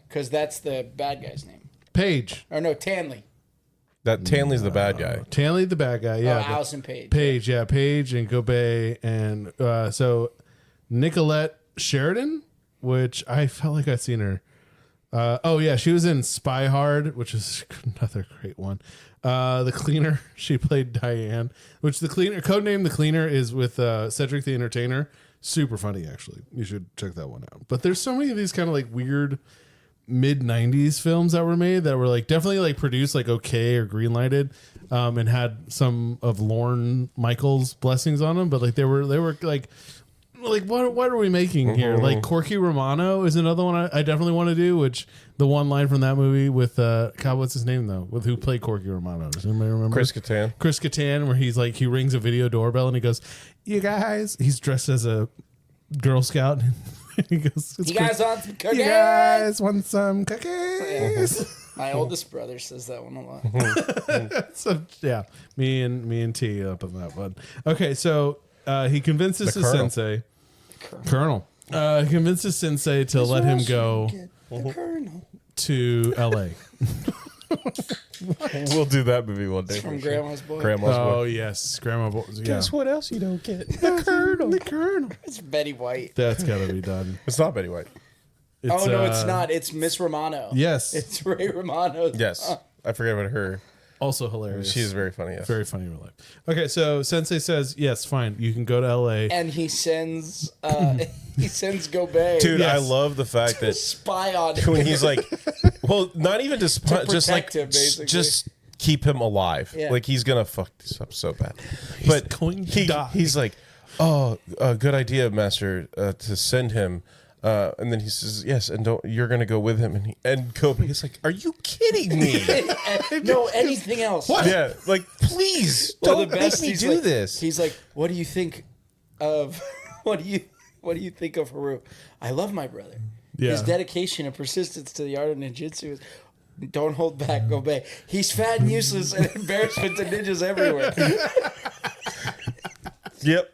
because that's the bad guy's name. Paige. Or no, Tanley. That Tanley's the bad guy. Tanley the bad guy. Yeah. Allison Paige. Paige, yeah. Paige and Gobei. And so Nicolette Sheridan, which I felt like I'd seen her. She was in Spy Hard, which is another great one. The Cleaner, she played Diane, which codename The Cleaner is with Cedric the Entertainer. Super funny, actually. You should check that one out. But there's so many of these kind of like weird mid-90s films that were made that were like definitely like produced like okay or green-lighted and had some of Lorne Michaels' blessings on them, but like they were like what are we making here? Like Corky Romano is another one I definitely want to do, which the one line from that movie with God, what's his name though? With who played Corky Romano? Does anybody remember? Chris Kattan, where he's like he rings a video doorbell and he goes, "You guys," he's dressed as a Girl Scout. He goes, "You guys want some cookies? You guys want some cookies?" My oldest brother says that one a lot. So yeah, me and T up on that one. Okay, so he convinces his sensei, Colonel. He convinces Sensei to let him go to L.A. We'll do that movie one day. From Grandma's Boy. Oh yes, Grandma Boy. Yeah. Guess what else you don't get? The Colonel. The Colonel. It's Betty White. That's gotta be done. It's not Betty White. No, it's not. It's Miss Romano. Yes, it's Ray Romano. Yes, I forget about her. Also hilarious. She's very funny. Yes. Very funny in real life. Okay, so Sensei says, yes, fine, you can go to L.A. And he sends Gobei. Dude, yes. I love the fact that spy on him. When he's like, well, not even to spy, just like him, basically. Just keep him alive. Yeah. Like he's gonna fuck this up so bad. But going to die. He's like, oh, good idea, Master, to send him. And then he says, yes, and you're going to go with him. And Kobe is like, are you kidding me? No, anything else. What? Yeah, like, please, don't make me do this. He's like, what do you think of, what do you think of Haru? I love my brother. Yeah. His dedication and persistence to the art of ninjutsu is, don't hold back, Gobei. He's fat and useless and embarrassment to ninjas everywhere. Yep.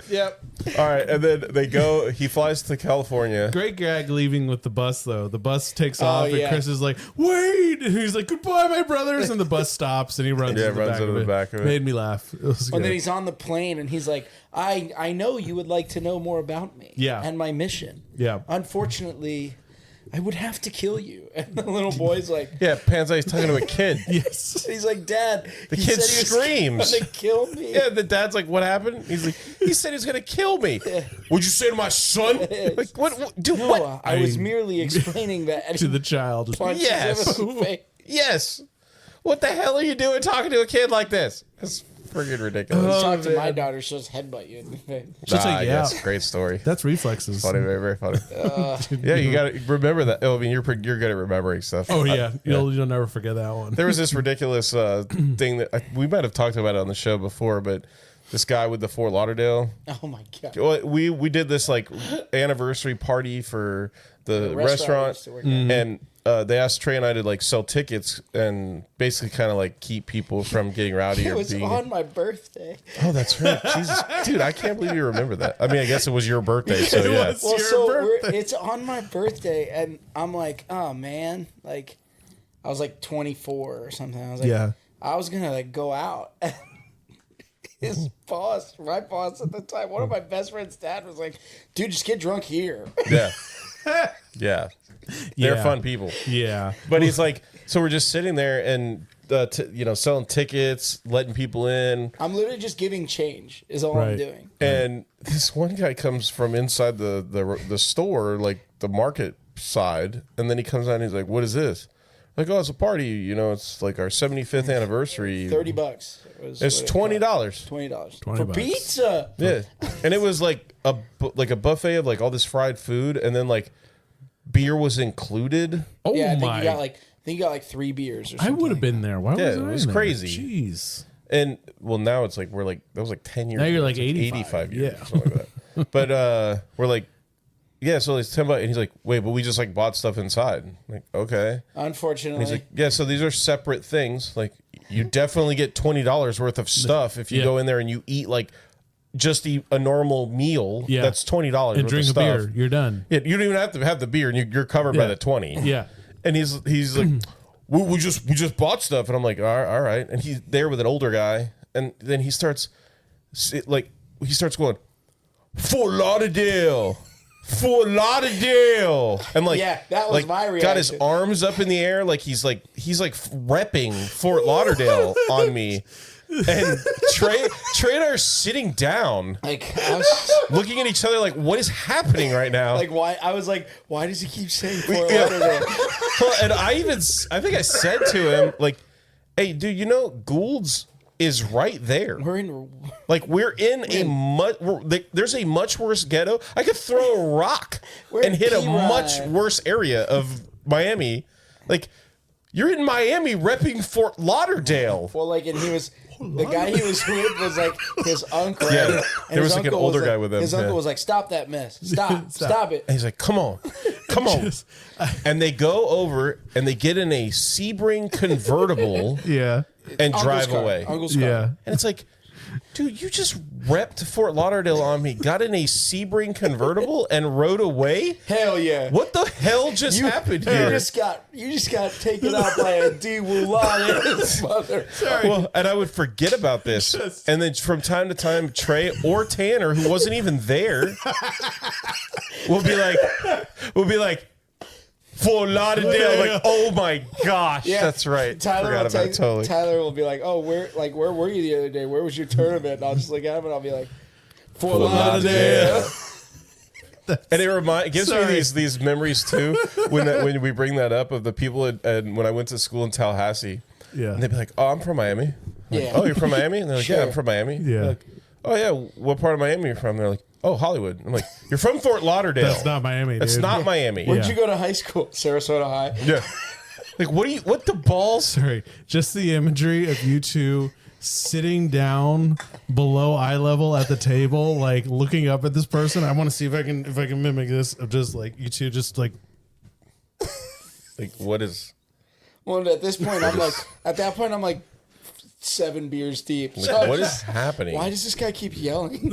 Yep. All right, and then they go. He flies to California. Great gag leaving with the bus though. The bus takes off, and Chris is like, "Wait!" And he's like, "Goodbye, my brothers!" And the bus stops, and he runs. into the back of it. Made me laugh. It was good. And then he's on the plane, and he's like, "I know you would like to know more about me, and my mission. Yeah, unfortunately, I would have to kill you." And the little boy's like, yeah, Panzai's talking to a kid. Yes. He's like, Dad, the kid screams. He's going to kill me. Yeah, the dad's like, what happened? He's like, he said he was going to kill me. What'd you say to my son? Like, what? Dude, no, what? I was merely explaining that. To the child. Yes. Yes. What the hell are you doing talking to a kid like this? That's friggin' ridiculous. Talk to my daughter, she'll just headbutt you in the face. Yes, great story. That's reflexes. Funny, very, very funny. Yeah, you got to remember that. I mean, you're good at remembering stuff. Oh yeah, you'll never forget that one. There was this ridiculous thing that we might have talked about it on the show before, but this guy with the Fort Lauderdale. Oh my god! Well, we did this like anniversary party for the restaurant, and they asked Trey and I to like sell tickets and basically kind of like keep people from getting rowdy. It was on my birthday. Oh, that's right. Jesus, dude, I can't believe you remember that. I mean, I guess it was your birthday, so yeah. Well, so it's on my birthday, and I'm like, oh man, like I was like 24 or something. I was like, I was gonna like go out. His boss, my boss at the time, one of my best friend's dad was like, dude, just get drunk here. Yeah. Yeah. They're fun people. Yeah. But he's like, so we're just sitting there and, selling tickets, letting people in. I'm literally just giving change is all I'm doing. And this one guy comes from inside the store, like the market side. And then he comes out and he's like, what is this? Like, oh, it's a party. It's like our 75th anniversary. $30. It's $20. $20 for pizza. Yeah, and it was like a buffet of like all this fried food, and then like beer was included. Oh yeah, I my! think you got like 3 beers or something. I would have been there. Why was I it was there? crazy. Jeez. And well, now it's like that was like 10 years. Now you're ago. like 85 years. Yeah, something like that. But we're like, yeah. So it's $10, and he's like, wait, but we just like bought stuff inside. I'm like, okay. Unfortunately, and he's like, yeah. So these are separate things. Like, you definitely get $20 worth of stuff if you go in there and you eat like just a normal meal. Yeah. That's $20 and worth drink of stuff. a beer. You're done. Yeah, you don't even have to have the beer, and you're covered by the 20. Yeah. And he's like, we just bought stuff, and I'm like, all right. And he's there with an older guy, and then he starts going, Fort Lauderdale. And like, yeah, that was like, my reaction. got his arms up in the air like he's repping Fort Lauderdale on me. And Trey and I are sitting down, like I was looking at each other like, what is happening right now? Like, why? I was like, why does he keep saying Fort Lauderdale? And I think I said to him like, hey, dude, Gould's is right there. We're in there's a much worse ghetto. I could throw a rock and hit a much worse area of Miami. Like, you're in Miami repping Fort Lauderdale. Well, like, and he was the guy he was with was like his uncle. Yeah, there was like an older guy with him. His uncle was like, "Stop that mess! Stop it!" And he's like, "Come on." And they go over and they get in a Sebring convertible. Yeah. And drive away. Uncle's car. Yeah. And it's like, dude, you just repped Fort Lauderdale on me, got in a Sebring convertible and rode away? Hell yeah. What the hell just happened here? You just got taken out by a D-Wulan mother. Sorry. Well, and I would forget about this. And then from time to time, Trey or Tanner, who wasn't even there, will be like, Fort Lauderdale, like, oh my gosh, that's right. Tyler will be like, oh, where were you the other day? Where was your tournament? And I'll just look at him and I'll be like, Fort Lauderdale. And it gives me these memories too when we bring that up of the people and when I went to school in Tallahassee. Yeah, and they'd be like, oh, I'm from Miami. Like, oh, you're from Miami? And they're like, yeah, I'm from Miami. Yeah. Like, oh yeah, what part of Miami are you from? They're like, oh, Hollywood. I'm like, you're from Fort Lauderdale. That's not Miami, dude. That's not Miami. Where'd you go to high school? Sarasota High. Yeah. Like, what the balls? Sorry, just the imagery of you two sitting down below eye level at the table, like looking up at this person. I want to see if I can mimic this of just like you two just like what is? Well, at that point I'm like 7 beers deep. Like, what is happening? Why does this guy keep yelling?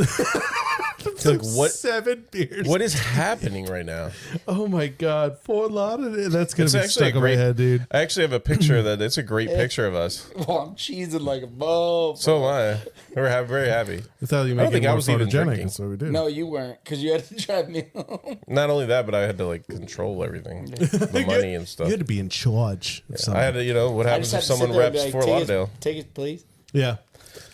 Like, what? 7 beers. What is happening right now? Oh my God, Fort Lauderdale. That's gonna be stuck in my great head, dude. I actually have a picture of that. It's a great picture of us. Well, I'm cheesing like a bulb. So am I. We're very happy. I thought you I don't think I was even drinking. So we did. No, you weren't, because you had to drive me home. Not only that, but I had to like control everything, the money and stuff. You had to be in charge. Of I had to, what happens if someone reps Fort Lauderdale? Take it, please. Yeah.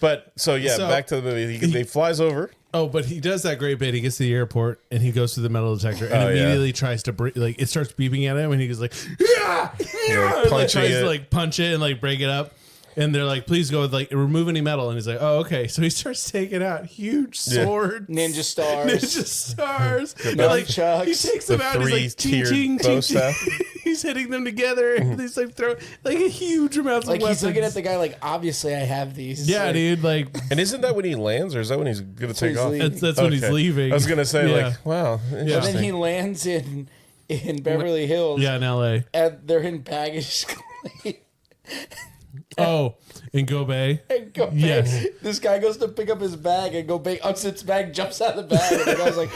But back to the movie. He flies over. Oh, but he does that great bit. He gets to the airport and he goes to the metal detector and immediately tries to it starts beeping at him and he goes like, yeah, tries to like punch it and like break it up. And they're like, please go with like remove any metal. And he's like, oh, okay. So he starts taking out huge swords, ninja stars, and like he takes them out. And he's like, ting, ting, ting, ting. he's hitting them together, and he's like throwing like a huge amount of like weapons. he's looking at the guy like, obviously I have these. Yeah, like, dude. Like, And isn't that when he lands, or is that when he's gonna take off? that's when he's leaving. I was gonna say Yeah. like, wow. And then he lands in Beverly Hills. Yeah, in L.A. And they're in baggage claim. Oh, in Gobay. And Gobay, Yes. this guy goes to pick up his bag, and Gobay unsits bag, jumps out of the bag, and the guy's like,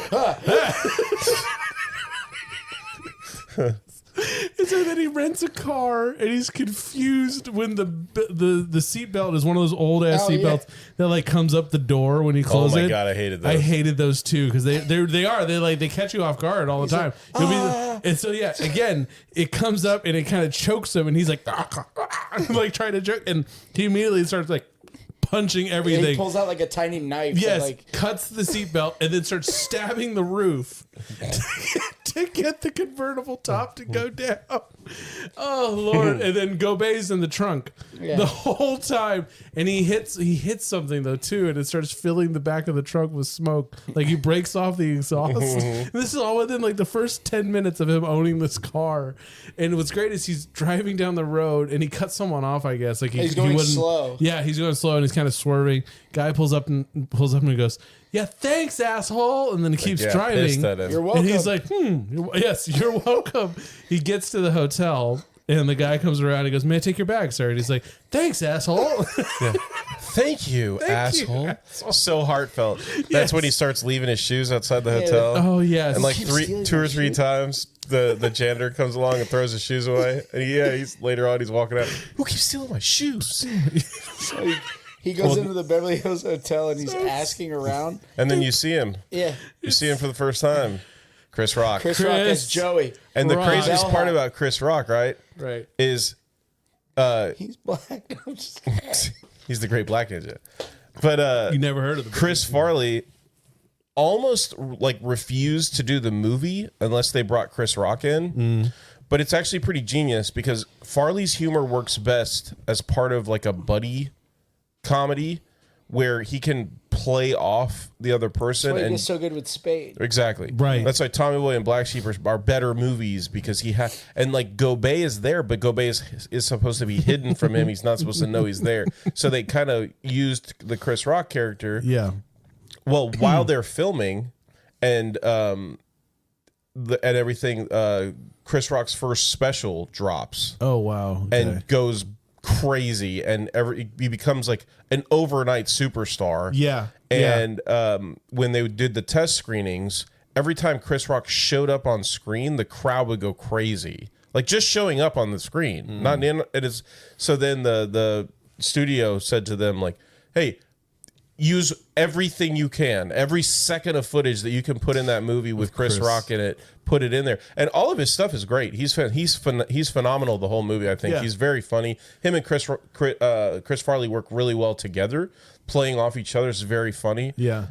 And so then he rents a car, and he's confused when the seatbelt is one of those old ass seatbelts that like comes up the door when you close it. Oh my god, I hated those. I hated those too because they catch you off guard all the time. And so yeah, again, it comes up and it kind of chokes him, and he's like, like trying to choke, and he immediately starts like punching everything. he pulls out like a tiny knife. Yes, And, like, cuts the seatbelt and then starts stabbing the roof to get the convertible top to go down. Oh Lord! And then Gobay's in the trunk the whole time, and he hits something though too, and it starts filling the back of the trunk with smoke. Like he breaks off the exhaust. And this is all within like the first 10 minutes of him owning this car. And what's great is he's driving down the road and he cuts someone off. I guess like he's going slow. Yeah, he's going slow and he's kind of swerving. Guy pulls up and he goes, "Yeah, thanks, asshole," and then he keeps driving. pissed at him. You're welcome. And he's like, yes, you're welcome. He gets to the hotel, and the guy comes around and he goes, "May I take your bag, sir?" And he's like, "Thanks, asshole." Thank you, asshole. So heartfelt. That's Yes. when he starts leaving his shoes outside the hotel. Oh, yes. And like Keep stealing two or my three shoes. times, the janitor comes along and throws his shoes away. And he's later on, he's walking out. Who keeps stealing my shoes? So he goes into the Beverly Hills Hotel, and he's asking around. And then you see him. Yeah. You see him for the first time. Chris Rock. Chris Rock as Joey. And the Rock. craziest part Bellhop. about Chris Rock, right, Right. is He's black. I'm just kidding. he's the great black ninja. But You never heard of the Chris Farley almost like refused to do the movie unless they brought Chris Rock in. But it's actually pretty genius because Farley's humor works best as part of like a buddy comedy where he can play off the other person. That's why he And gets so good with Spade. exactly. Right. That's why Tommy Boy and Black Sheep are better movies because he has, and like Gobay is there, but Gobay is supposed to be hidden from him. He's not supposed to know he's there. So they kind of used the Chris Rock character. Yeah. Well, while they're filming and everything, Chris Rock's first special drops Oh, wow. Okay. and goes crazy, and he becomes like an overnight superstar. Yeah. And when they did the test screenings, every time Chris Rock showed up on screen, the crowd would go crazy. Like just showing up on the screen. Not in it is. So then the studio said to them like, "Hey, use everything you can, every second of footage that you can put in that movie with Chris Rock in it, put it in there." And all of his stuff is great. He's phenomenal the whole movie. I think he's very funny. Him and Chris Farley work really well together, playing off each other is very funny. Yeah.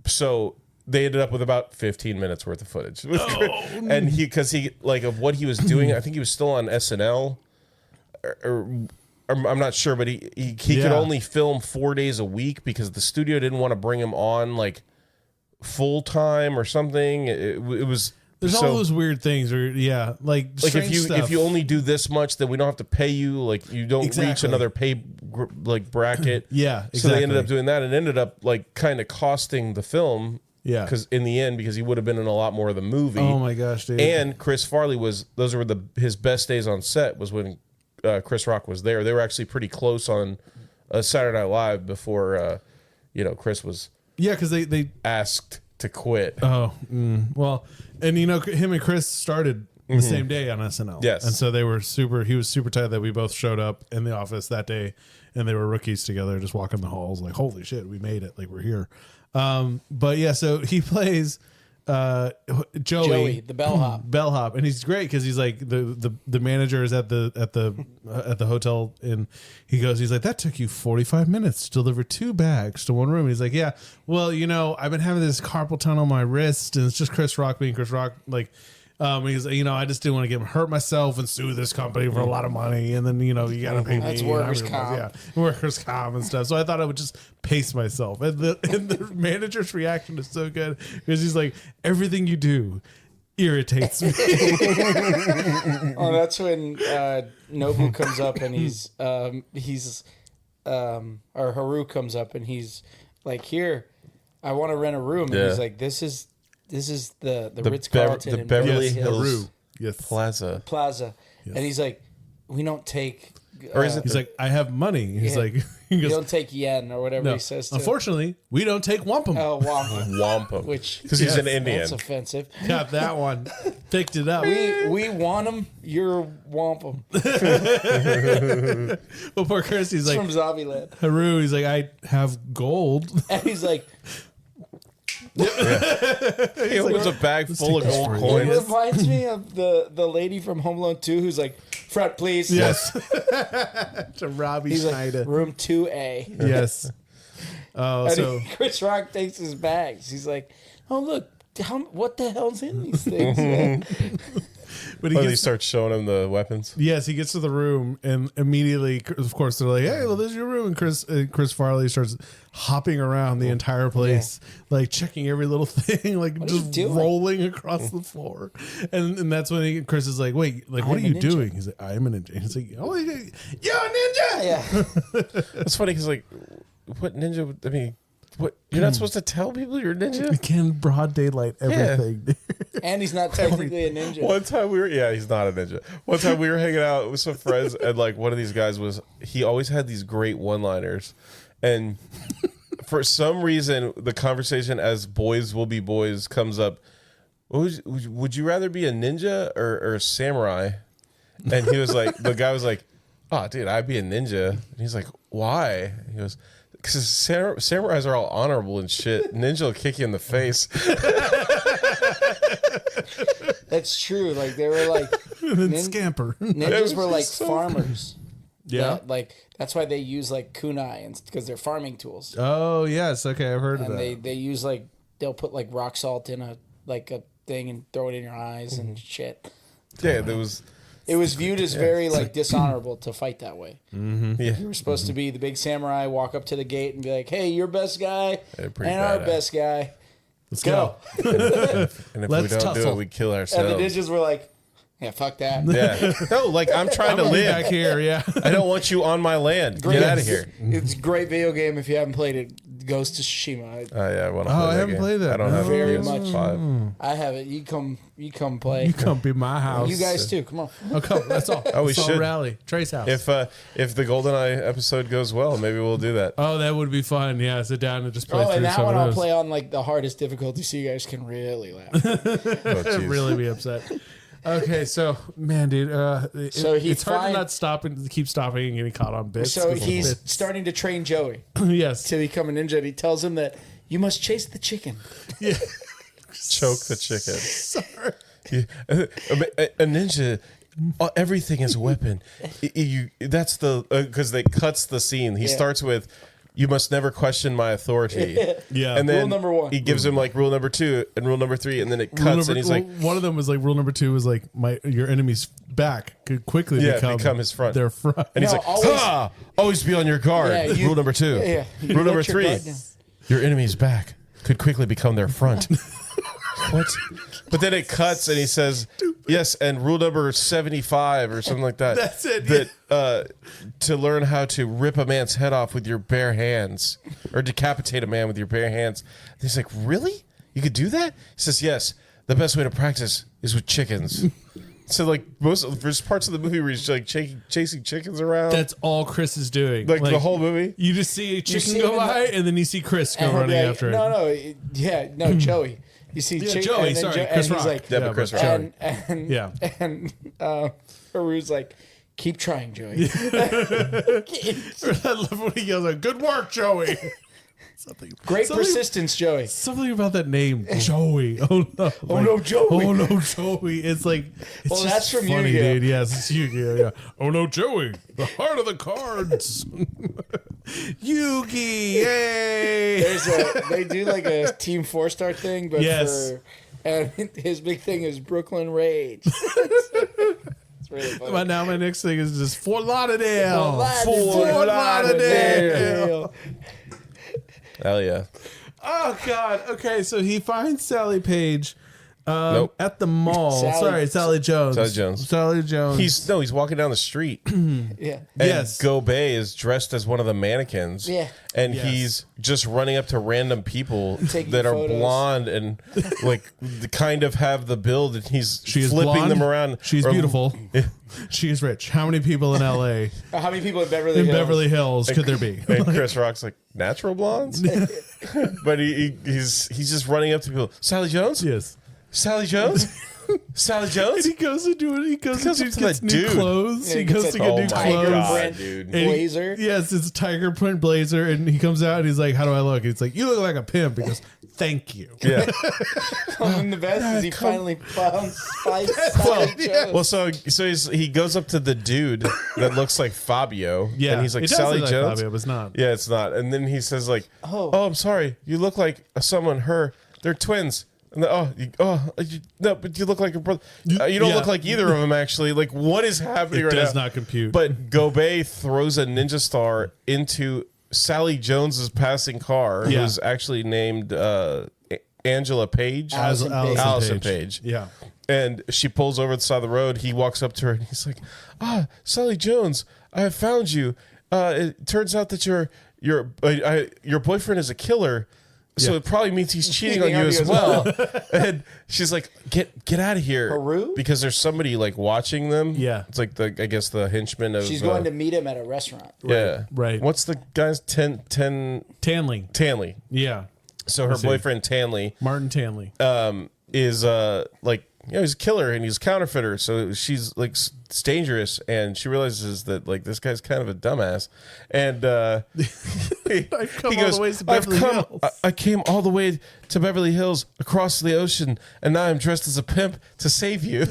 So they ended up with about 15 minutes worth of footage, and because he like of what he was doing. I think he was still on SNL, or I'm not sure, but he could only film 4 days a week because the studio didn't want to bring him on like full time or something. It was There's all those weird things, or like if you only do this much, then we don't have to pay you. Like you don't reach Exactly. another pay bracket. Yeah, So they ended exactly. up doing that, and ended up like kind of costing the film. Yeah. Because in the end, because he would have been in a lot more of the movie. Oh my gosh, dude. And Chris Farley those were his best days on set was when Chris Rock was there. They were actually pretty close on Saturday Night Live before Chris was because they asked to quit. well, and him and Chris started the same day on SNL. Yes. And so he was super tight that we both showed up in the office that day, and they were rookies together, just walking the halls like, holy shit, we made it. Like, we're here. But yeah, so he plays Joey, the bellhop. and he's great because he's like the manager is at the hotel, and he's like, that took you 45 minutes to deliver 2 bags to one room. And he's like, yeah, well, I've been having this carpal tunnel on my wrist, and it's just Chris Rock being Chris Rock. Like, he's I just didn't want to hurt myself and sue this company for a lot of money, and then you gotta pay me. That's workers' comp. Yeah, workers' comp and stuff. So I thought I would just pace myself, and the manager's reaction is so good because he's like, everything you do irritates me. Oh, that's when Nobu comes up and or Haru comes up and he's like, "Here, I want to rent a room." And he's like, "This is the Ritz-Carlton the in Beverly Hills Hills Plaza." Yes. And he's like, "We don't take." Or is it? He's like, I have money. He's like, he "We goes, don't take yen," or whatever he says. unfortunately, we don't take wampum. Oh, wampum. Wampum. Which because he's an Indian. That's offensive. Got that one. Picked it up. We want them. You're wampum. Well, poor Chris, he's It's like, from Zombieland. Haru, he's like, I have gold. And he's like, He opens a bag full of take this gold for a it coins. reminds me of the lady from Home Alone 2 who's like, "Front, please." Yes. To Robbie He's Schneider. like, "Room 2A." Yes. Oh, And so Chris Rock takes his bags. He's like, "Oh, look. What the hell's in these things?" but He starts showing him the weapons. yes, he gets to the room and immediately, of course, they're like, "Hey, well, this is your room." And Chris Farley starts hopping around the entire place, like checking every little thing, like are you just doing? rolling across the floor. And that's when Chris is like, "Wait, like, what I'm are a you ninja." doing?" He's like, "I am a ninja." And he's like, "Oh, you're a ninja." Yeah. It's funny because like, what ninja? I mean, what you're not supposed to tell people you're a ninja. Again, broad daylight, everything. And he's not technically a ninja. One time he's not a ninja. One time we were hanging out with some friends, and like one of these guys he always had these great one-liners, and for some reason the conversation as boys will be boys comes up. Would you rather be a ninja or a samurai? And he was like, the guy was like, "Oh, dude, I'd be a ninja." And he's like, "Why?" And he goes, "Because samurais are all honorable and shit. Ninja will kick you in the face." That's true. Like, they were like, And then scamper. ninjas were like farmers. Yeah. Like, that's why they use like kunai, because they're farming tools. Oh, yes. Okay, I've heard of And that. they use like, they'll put like rock salt in a thing and throw it in your eyes and shit. Yeah, there was. It was viewed as very like dishonorable to fight that way. Yeah, You were supposed to be the big samurai, walk up to the gate and be like, "Hey, your best guy and pretty our badass. best guy. Let's Go." go. and if Let's we don't do tussle. it, we kill And ourselves. the ninjas were like, "Yeah, fuck that." Yeah, no, like I'm trying to I'll be live. back here, yeah. I don't want you on my land. Get out of here. It's a great video game if you haven't played it. Ghost of Tsushima. Oh yeah, I want to play I that haven't game. played that. I don't have Very a much. PS5. I have it. You come play. You come be my house. You guys too. Come on. Oh, come. That's all. Oh, we That's all should. rally. Trey's house. If the GoldenEye episode goes well, maybe we'll do that. Oh, that would be fun. Yeah, sit down and just play Oh, through and that some one of I'll those. play on like the hardest difficulty so you guys can really laugh. Oh, jeez. Really be upset. Okay, so man, dude, So he it's hard to find- not stop and keep stopping and getting caught on bits. So 'cause he's bits. starting to train Joey yes, to become a ninja. And he tells him that you must chase the chicken. yeah. Choke the chicken. Sorry. A ninja. Everything is a weapon. That's the because they cuts the scene. He starts with, "You must never question my authority." Yeah. And then Rule number 1. he gives him like rule number 2 and rule number 3, and then it Rule cuts, number- and he's like, one of them was like rule number 2 was like your enemy's back could quickly become his front. Their front. and he's No, like, always- always be on your guard. Yeah, you- Rule number 2. Yeah, you Rule number let your 3. guard down. Your enemy's back could quickly become their front. What? But then it cuts and he says, yes, and rule number 75 or something like that. That's it, That to learn how to rip a man's head off with your bare hands or decapitate a man with your bare hands. And he's like, really? You could do that? He says, yes. The best way to practice is with chickens. So like there's parts of the movie where he's like chasing chickens around. That's all Chris is doing. like the whole movie. You just see a chicken see go him in by, and then you see Chris go running yeah, after it. No, Joey. You see chicken, Joey, and then sorry, and Chris he's Rock. like, Yeah, but Chris Rock. and Yeah. and Haru's like, keep trying, Joey. I love when he yells like, "Good work, Joey!" Great something- persistence, Joey. Something about that name, Joey. Oh no! Oh, no, Joey. Oh no, Joey! It's like it's Well, just that's from funny, Yu-Gi-Oh. dude. Yes, it's Yu-Gi-Oh. Yeah. Oh no, Joey! The heart of the cards. Yugi! Yay! They do like a Team 4-star thing, but Yes. and his big thing is Brooklyn Rage. It's really funny. But now my next thing is just Fort Lauderdale. Fort Lauderdale. Hell yeah. Oh God. Okay, so he finds Sally Page, Nope. At the mall. Sally Jones. Sally Jones. He's walking down the street. Yeah. And Gobet is dressed as one of the mannequins. Yeah. And he's just running up to random people Taking that are photos. blonde and like kind of have the build, and he's flipping blonde. them around. She's beautiful. She's rich. How many people in LA? How many people in Beverly Hills? Could there be? And Chris Rock's like, natural blondes? But he's just running up to people. Sally Jones? Yes. Sally Jones? Sally Jones? And he goes to do it. He goes to up to get that new dude. clothes. Yeah, he goes to get new tiger clothes. print dude. blazer. Yes, it's a tiger print blazer, and he comes out and he's like, "How do I look?" He's like, "You look like a pimp." He goes, "Thank you." Yeah. And the best is he finally found Sally Jones. Well, so he goes up to the dude that looks like Fabio. Yeah, And he's like, it does Sally look like Jones? Fabio, but it's not. Yeah, it's not. And then he says like, oh, I'm sorry. You look like her. They're twins. And no, but you look like a brother. You don't look like either of them, actually. Like, what is happening right now? It does not compute. But Gobet throws a ninja star into Sally Jones's passing car, who's actually named Angela Page. Allison Page. Yeah. And she pulls over the side of the road. He walks up to her and he's like, Sally Jones, I have found you. It turns out that your boyfriend is a killer. So it probably means he's cheating on you as well. And she's like, get out of here. Haru? Because there's somebody like watching them. Yeah. It's like I guess the henchman of She's going to meet him at a restaurant. Yeah. Right. What's the guy's Tanley. Yeah. So her boyfriend Tanley Martin Tanley. is like, he's a killer and he's a counterfeiter. So she's like, it's dangerous, and she realizes that like this guy's kind of a dumbass. And I've come all the way to Beverly Hills. I came all the way to Beverly Hills across the ocean, and now I'm dressed as a pimp to save you.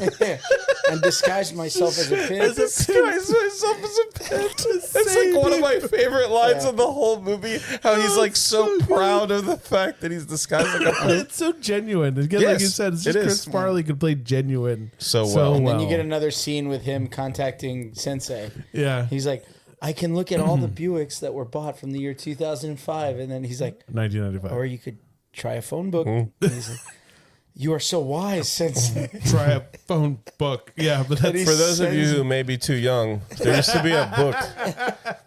And disguised myself as a pimp. Disguised myself as a pimp. It's like one of my favorite lines of the whole movie. How he's like so proud of the fact that he's disguised like a pimp. It's so genuine. Again, like you said, it's just Chris Farley could play genuine so well. And then you get another scene with him contacting Sensei. Yeah. He's like, I can look at all the Buicks that were bought from the year 2005. And then he's like, 1995. or you could try a phone book. And he's like, you are so wise, Sensei. Try a phone book. Yeah, but that's For those of you who may be too young, there used to be a book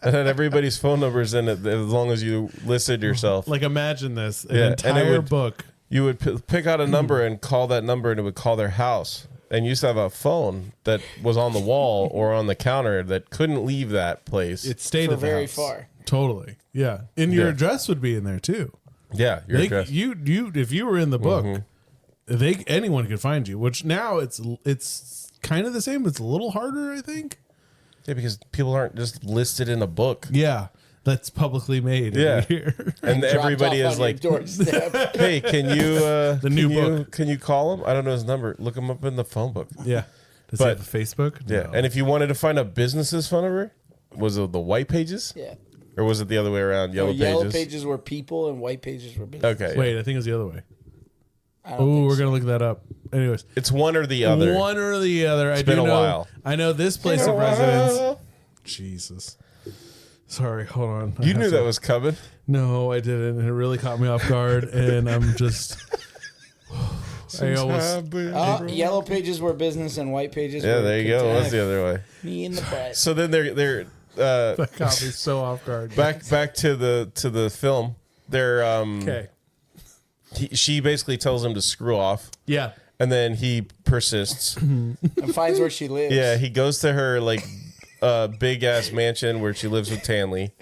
that had everybody's phone numbers in it as long as you listed yourself. like, imagine this. An entire book. You would pick out a number and call that number, and it would call their house. And you used to have a phone that was on the wall or on the counter that couldn't leave that place. It stayed For at the very house. far. Totally. Yeah. And your address would be in there too. Yeah, your address. You if you were in the book, anyone could find you. Which now it's kind of the same. It's a little harder, I think. Yeah, because people aren't just listed in a book. Yeah, that's publicly made. Yeah, Here. and everybody is like, "Hey, can you book? Can you call him? I don't know his number. Look him up in the phone book." Yeah. Does he have a Facebook? Yeah, No. and if you wanted to find a business's phone number, was it the white pages? Yeah. Or was it the other way around? Yellow pages. Yellow pages were people and white pages were business. Okay. Wait, I think it's the other way. Oh, We're gonna look that up. Anyways, it's one or the other. One or the other. It's been a while. I know this place of residence. Jesus. Sorry, hold on. You knew that was coming. No, I didn't. It really caught me off guard, and I'm just. Yellow pages were business and white pages were there you go. That's the other way. Me in the butt. So then they're that caught me so off guard. back to the film. They're Okay. She basically tells him to screw off. Yeah. And then he persists. And finds where she lives. Yeah, he goes to her like big ass mansion where she lives with Tanley.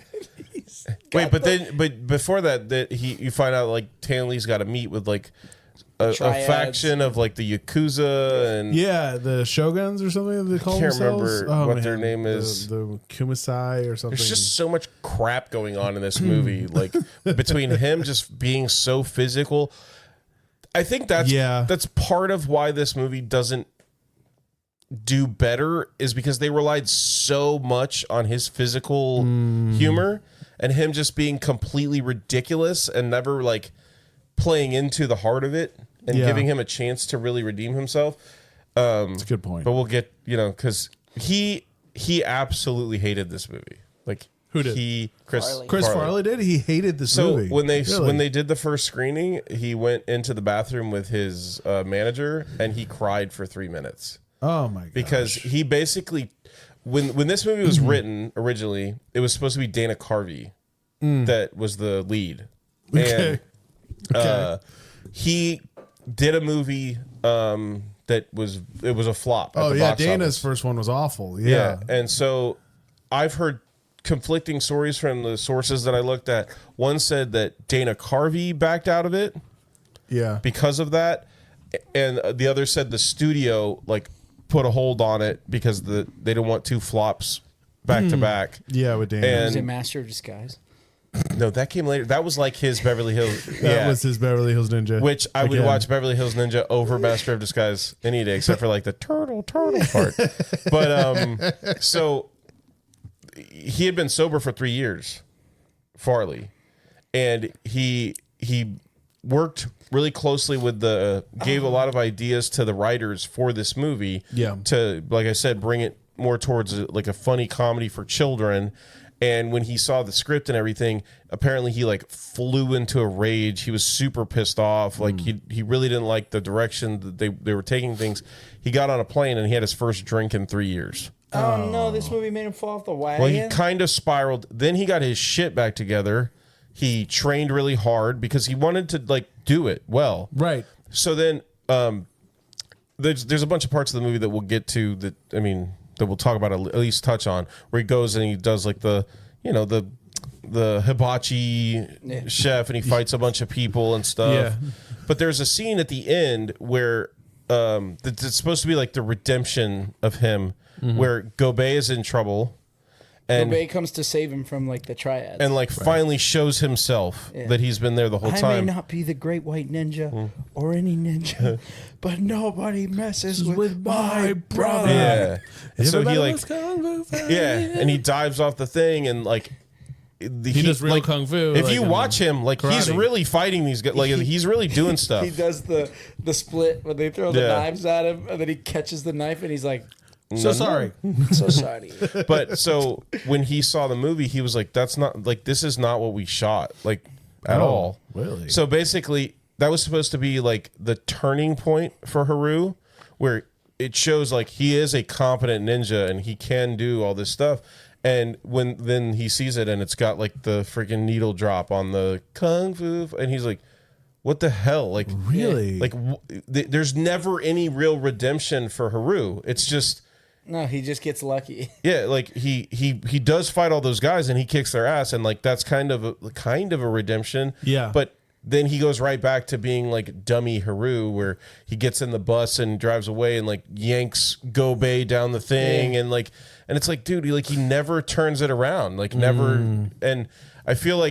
Wait, but before that you find out like Tanley's got to meet with like a faction of like the Yakuza and the Shoguns or something they call I can't themselves. remember what their name is. The Kumasai or something. There's just so much crap going on in this movie. Like between him just being so physical. I think that's part of why this movie doesn't do better is because they relied so much on his physical humor and him just being completely ridiculous and never like playing into the heart of it and giving him a chance to really redeem himself. That's a good point. But we'll get, because he absolutely hated this movie. Like Who did? Chris Farley did. He hated this So movie. when they did the first screening, he went into the bathroom with his manager and he cried for 3 minutes. Oh my god! Because he basically, when this movie was written originally, it was supposed to be Dana Carvey that was the lead, and he did a movie that was a flop. At the box Dana's office. first one was awful. Yeah, and so I've heard conflicting stories from the sources that I looked at. One said that Dana Carvey backed out of it. Yeah. Because of that, and the other said the studio put a hold on it because they didn't want 2 flops back to back. Yeah, with Dana. Was it Master of Disguise? No, that came later. That was like his Beverly Hills. That was his Beverly Hills Ninja. Which I would watch Beverly Hills Ninja over Master of Disguise any day, except for the turtle part. But so he had been sober for 3 years, Farley, and he worked really closely with gave a lot of ideas to the writers for this movie. Yeah. To, like I said, bring it more towards a funny comedy for children. And when he saw the script and everything, apparently he flew into a rage. He was super pissed off. He really didn't like the direction that they were taking things. He got on a plane and he had his first drink in 3 years. Oh no, this movie made him fall off the wagon. Well, he kind of spiraled. Then he got his shit back together. He trained really hard because he wanted to do it well. Right. So then there's a bunch of parts of the movie that we'll get to that we'll talk about, at least touch on, where he goes and he does the hibachi chef and he fights a bunch of people and stuff. Yeah. But there's a scene at the end where it's supposed to be the redemption of him, where Gobet is in trouble. And Gobet comes to save him from the triads. And finally shows himself that he's been there the whole time. I may not be the great white ninja or any ninja, but nobody messes with my brother. Yeah. And so he yeah, and he dives off the thing and he does real kung fu. If you watch him, he's really fighting these guys. He's really doing stuff. He does the split when they throw the knives at him, and then he catches the knife, and he's like, "So sorry, so sorry." But so when he saw the movie, he was like, "That's not this is not what we shot at all." Really? So basically, that was supposed to be the turning point for Haru, where it shows he is a competent ninja and he can do all this stuff. And then he sees it and it's got the freaking needle drop on the kung fu, and he's like, what the hell? Really? There's never any real redemption for Haru. It's just, no, he just gets lucky. yeah, he does fight all those guys and he kicks their ass, and that's kind of a redemption. Yeah. But then he goes right back to being dummy Haru, where he gets in the bus and drives away and yanks Gobet down the thing, and and it's dude, he never turns it around, never. And I feel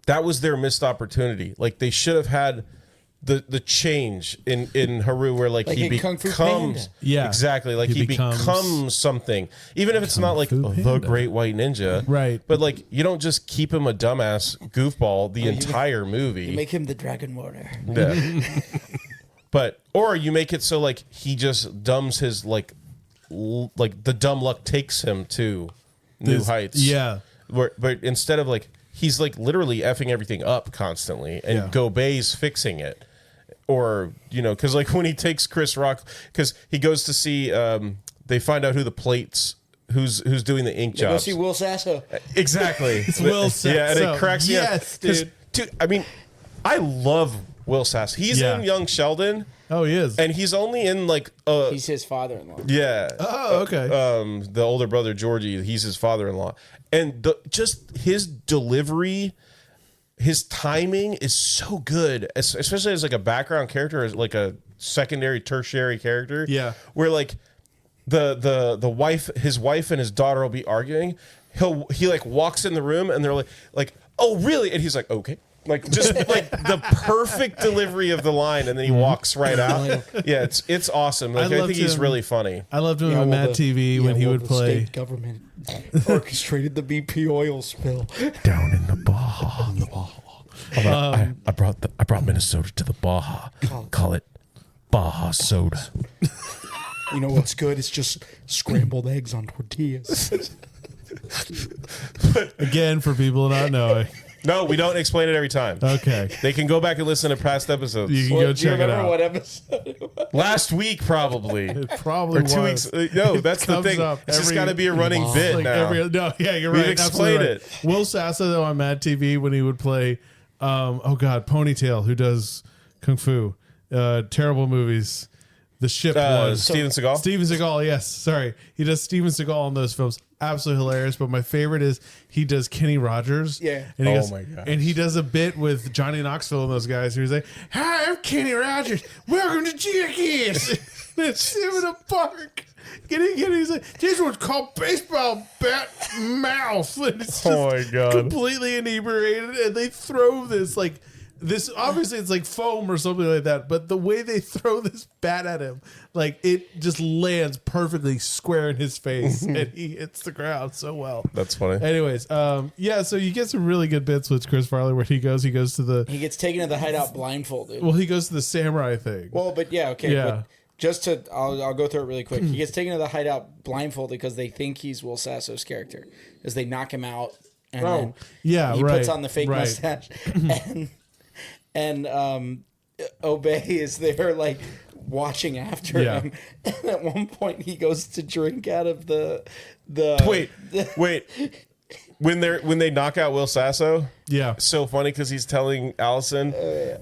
that was their missed opportunity. They should have had the change in Haru, where he becomes, exactly, he becomes something, even if it's not the great white ninja, right? But you don't just keep him a dumbass goofball the entire movie. You make him the dragon warder. Yeah. But or you make it so he just dumbs his the dumb luck takes him to new heights. Yeah. But instead of he's literally effing everything up constantly, and Gobet's fixing it. Or, because when he takes Chris Rock, because he goes to see, they find out who the plates, who's doing the ink jobs. Go see Will Sasso. Exactly. It's Will Sasso. Yeah, and it cracks me up. Yes, dude. I love Will Sasso. He's in Young Sheldon. Oh, he is. And he's only in he's his father-in-law. Yeah. Oh, okay. The older brother, Georgie, he's his father-in-law. And just his delivery, his timing is so good, especially as a background character, as a secondary, tertiary character. Yeah. Where the wife, his wife and his daughter will be arguing. He walks in the room and they're like, oh really? And he's like, okay. Just the perfect delivery of the line, and then he walks right out. Yeah, it's awesome. I think he's really funny. I loved him on Mad TV when he would play. State government orchestrated the BP oil spill Down in the Baja. I brought Minnesota to the Baja. Call it Baja soda. You know what's good? It's just scrambled eggs on tortillas. Again, for people not knowing. No, we don't explain it every time. Okay. They can go back and listen to past episodes. You can go check it out. What episode it was? Last week, probably. It probably Or 2 was. weeks. No, that's the comes thing. up It's just every- got to be a running bit Like now. no, yeah, you're We've right. explained Absolutely right. it. Will Sasso, though, on Mad TV when he would play, Ponytail, who does Kung Fu. Terrible movies. The Ship one. Steven Seagal? Steven Seagal, yes. Sorry. He does Steven Seagal in those films. Absolutely hilarious. But my favorite is he does Kenny Rogers. Yeah. And he Oh goes, my gosh. And he does a bit with Johnny Knoxville and those guys. He's like, "Hi, I'm Kenny Rogers. Welcome to Jackass." It's him in a park. He's like, "This one's called Baseball Bat Mouth." And it's just Oh my God. completely inebriated. And they throw this obviously it's like foam or something like that, but the way they throw this bat at him, like it just lands perfectly square in his face and he hits the ground so well. That's funny. Anyways, so you get some really good bits with Chris Farley where he goes to the He gets taken to the hideout blindfolded. he goes to the samurai thing. Well, but yeah, okay. Yeah. But just to, I'll go through it really quick. He gets taken to the hideout blindfolded because they think he's Will Sasso's character, because they knock him out, and then he puts on the fake mustache, and Obey is there like watching after him, and at one point he goes to drink out of the Wait. When they knock out Will Sasso, Yeah. so funny because he's telling Allison,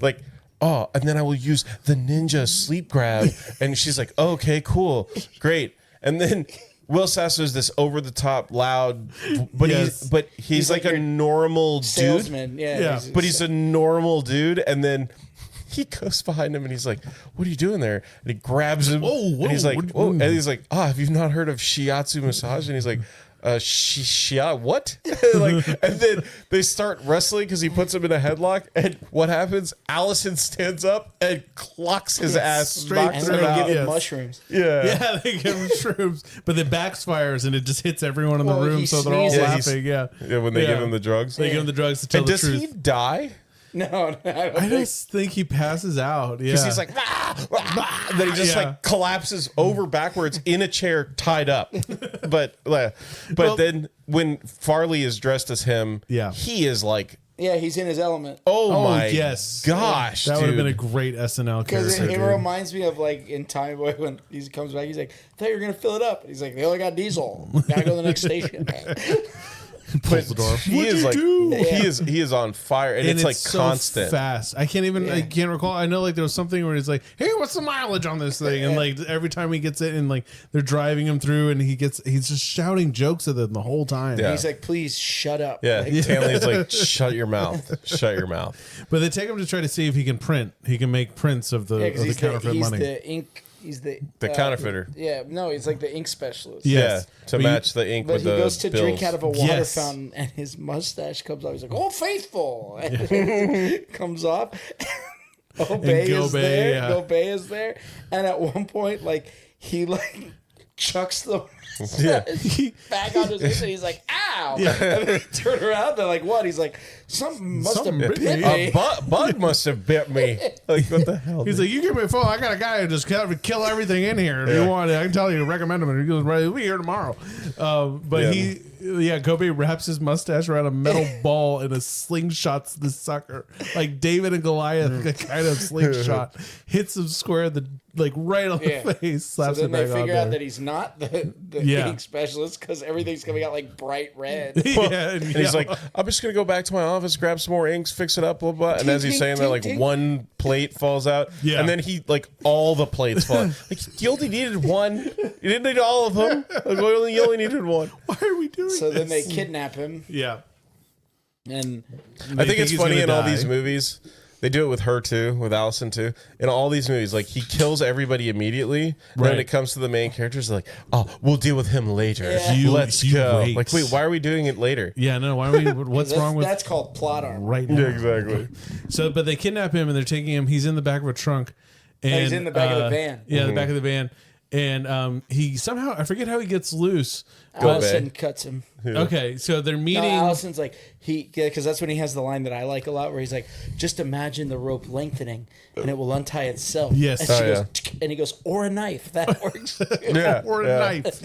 like, "Oh, and then I will use the ninja sleep grab," and she's like, oh, "Okay, cool, great," and then Will Sasso is this over the top loud, but he's like a normal salesman. dude, Yeah. but he's a normal dude, and then he goes behind him and he's like, "What are you doing there?" And he grabs him. Whoa, and he's like, whoa. and he's like, have you not heard of shiatsu massage? And he's like, what? Like, and then they start wrestling because he puts him in a headlock. And what happens? Allison stands up and clocks his ass straight knocks And through. him then they out. give him Yes. mushrooms. Yeah. Yeah, they give him shrooms, but it backfires and it just hits everyone in the Well, room, he so they're all sneezes. laughing. Yeah, Yeah, when they give him the drugs. they give him the drugs to tell And the does truth. he die? No, I don't I think. just think he passes out. Yeah, Because he's like, and then he just like collapses over backwards in a chair tied up. But then when Farley is dressed as him, he is like, Yeah, he's in his element. oh my yes. gosh, that would have dude. been a great SNL Because character. it dude. reminds me of like in Tommy Boy when he comes back, he's like, "I thought you were gonna fill it up." And he's like, "They only got diesel. Gotta go to the next station." Pulls the door. He is like he is on fire, and, it's like so constant. fast. I can't even. I can't recall. I know like there was something where he's like, "Hey, what's the mileage on this thing?" And like every time he gets it, and like they're driving him through, and he's just shouting jokes at them the whole time. Yeah. He's like, "Please shut up." Yeah, Like, Tanley's like, "Shut your mouth, shut your mouth." But they take him to try to see if he can print. He can make prints of the, yeah, of 'cause the he's counterfeit he's money. the ink. He's the counterfeiter. Yeah, no, he's like the ink specialist. Yes. Yeah, to But match the ink But with he the goes to bills. drink out of a water Yes. fountain, and his mustache comes off. He's like, "Oh, faithful!" And it comes off. Obey is Gobey, there. yeah. Gobey is there, and at one point, like he like chucks the back on his face, and he's like, "Ow!" And then they turn around, they're like, "What?" He's like, "Something must Something have bit bit me." me." A bug must have bit me. Like, what the hell? He's like, "You give me a phone. I got a guy who just kill everything in here. If you want it, I can tell you to recommend him." And he goes, "Right, he'll be here tomorrow." But Kobe wraps his mustache around a metal ball and a slingshots the sucker like David and Goliath, kind of slingshot, hits him square in the right on the face. So Slaps then it they back on figure out there. that he's not the Yeah. ink specialist because everything's coming out like bright red. And And he's like, "I'm just gonna go back to my office, grab some more inks, fix it up, blah blah." And as he's saying that, like Ding, ding. one plate falls out, Yeah. and then he like all the plates fall out. Like, you only needed one. You didn't need all of them. Like, you only needed one. "Why are we doing So this?" then they kidnap him, yeah. and I think it's he's funny gonna in all die. these movies. They do it with her too, with Allison too. In all these movies, like he kills everybody immediately. And then Right. it comes to the main characters, like, "Oh, we'll deal with him later. Yeah. Let's You go." wait. Like, wait, why are we doing it later? Yeah, no. Why are we? What's wrong with that's called plot armor. right now? exactly. So, but they kidnap him and they're taking him. He's in the back of a trunk. And he's in the back of the van. Yeah, the back of the van. and he somehow, I forget how he gets loose. Allison cuts him. Okay, so they're meeting. No, Allison's like because that's when he has the line that I like a lot, where he's like, "Just imagine the rope lengthening, and it will untie itself." Yes. and she goes, and he goes, "Or a knife that works." Or a knife.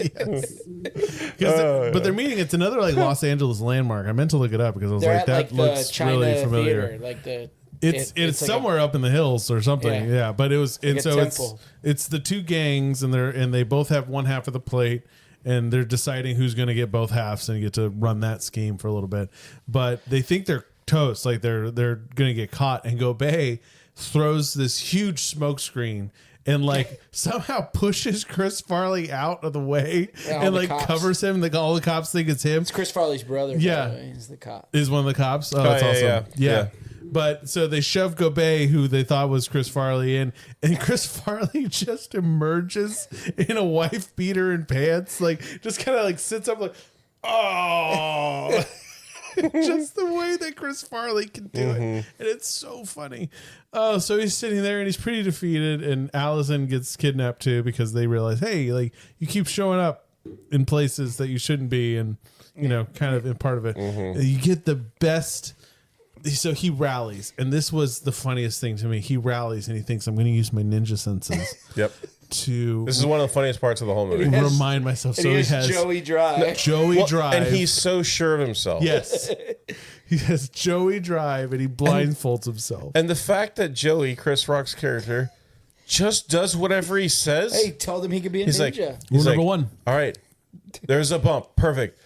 Yes. But they're meeting. It's another like Los Angeles landmark. I meant to look it up because I was They're like, at that like the looks China really familiar. Theater, like the. It's like somewhere up in the hills or something. Yeah. Yeah, but it was, and a so temple. it's the two gangs, and they both have one half of the plate, and they're deciding who's going to get both halves and get to run that scheme for a little bit. But they think they're toast, like they're going to get caught. And Gobet throws this huge smoke screen and like somehow pushes Chris Farley out of the way and like covers him. Like all the cops think it's him. It's Chris Farley's brother. Yeah. By the way. He's the cop. Is one of the cops. Oh, that's awesome. Yeah. But so they shove Gobet, who they thought was Chris Farley, in, and Chris Farley just emerges in a wife beater and pants, like just kind of like sits up like, oh, just the way that Chris Farley can do it, and it's so funny. Oh, so he's sitting there and he's pretty defeated, and Allison gets kidnapped too because they realize, hey, like you keep showing up in places that you shouldn't be, and you know, kind of in part of it, you get the best. So he rallies, and this was the funniest thing to me. He rallies and he thinks, I'm going to use my ninja senses. Yep. To This is one of the funniest parts of the whole movie. remind myself. And So he he has has Joey Drive. Joey Drive. And he's so sure of himself. Yes. He has Joey Drive, and he blindfolds himself. And the fact that Joey, Chris Rock's character, just does whatever he says. Hey, told him he could be a He's like, ninja. Rule number one. All right, there's a bump. Perfect.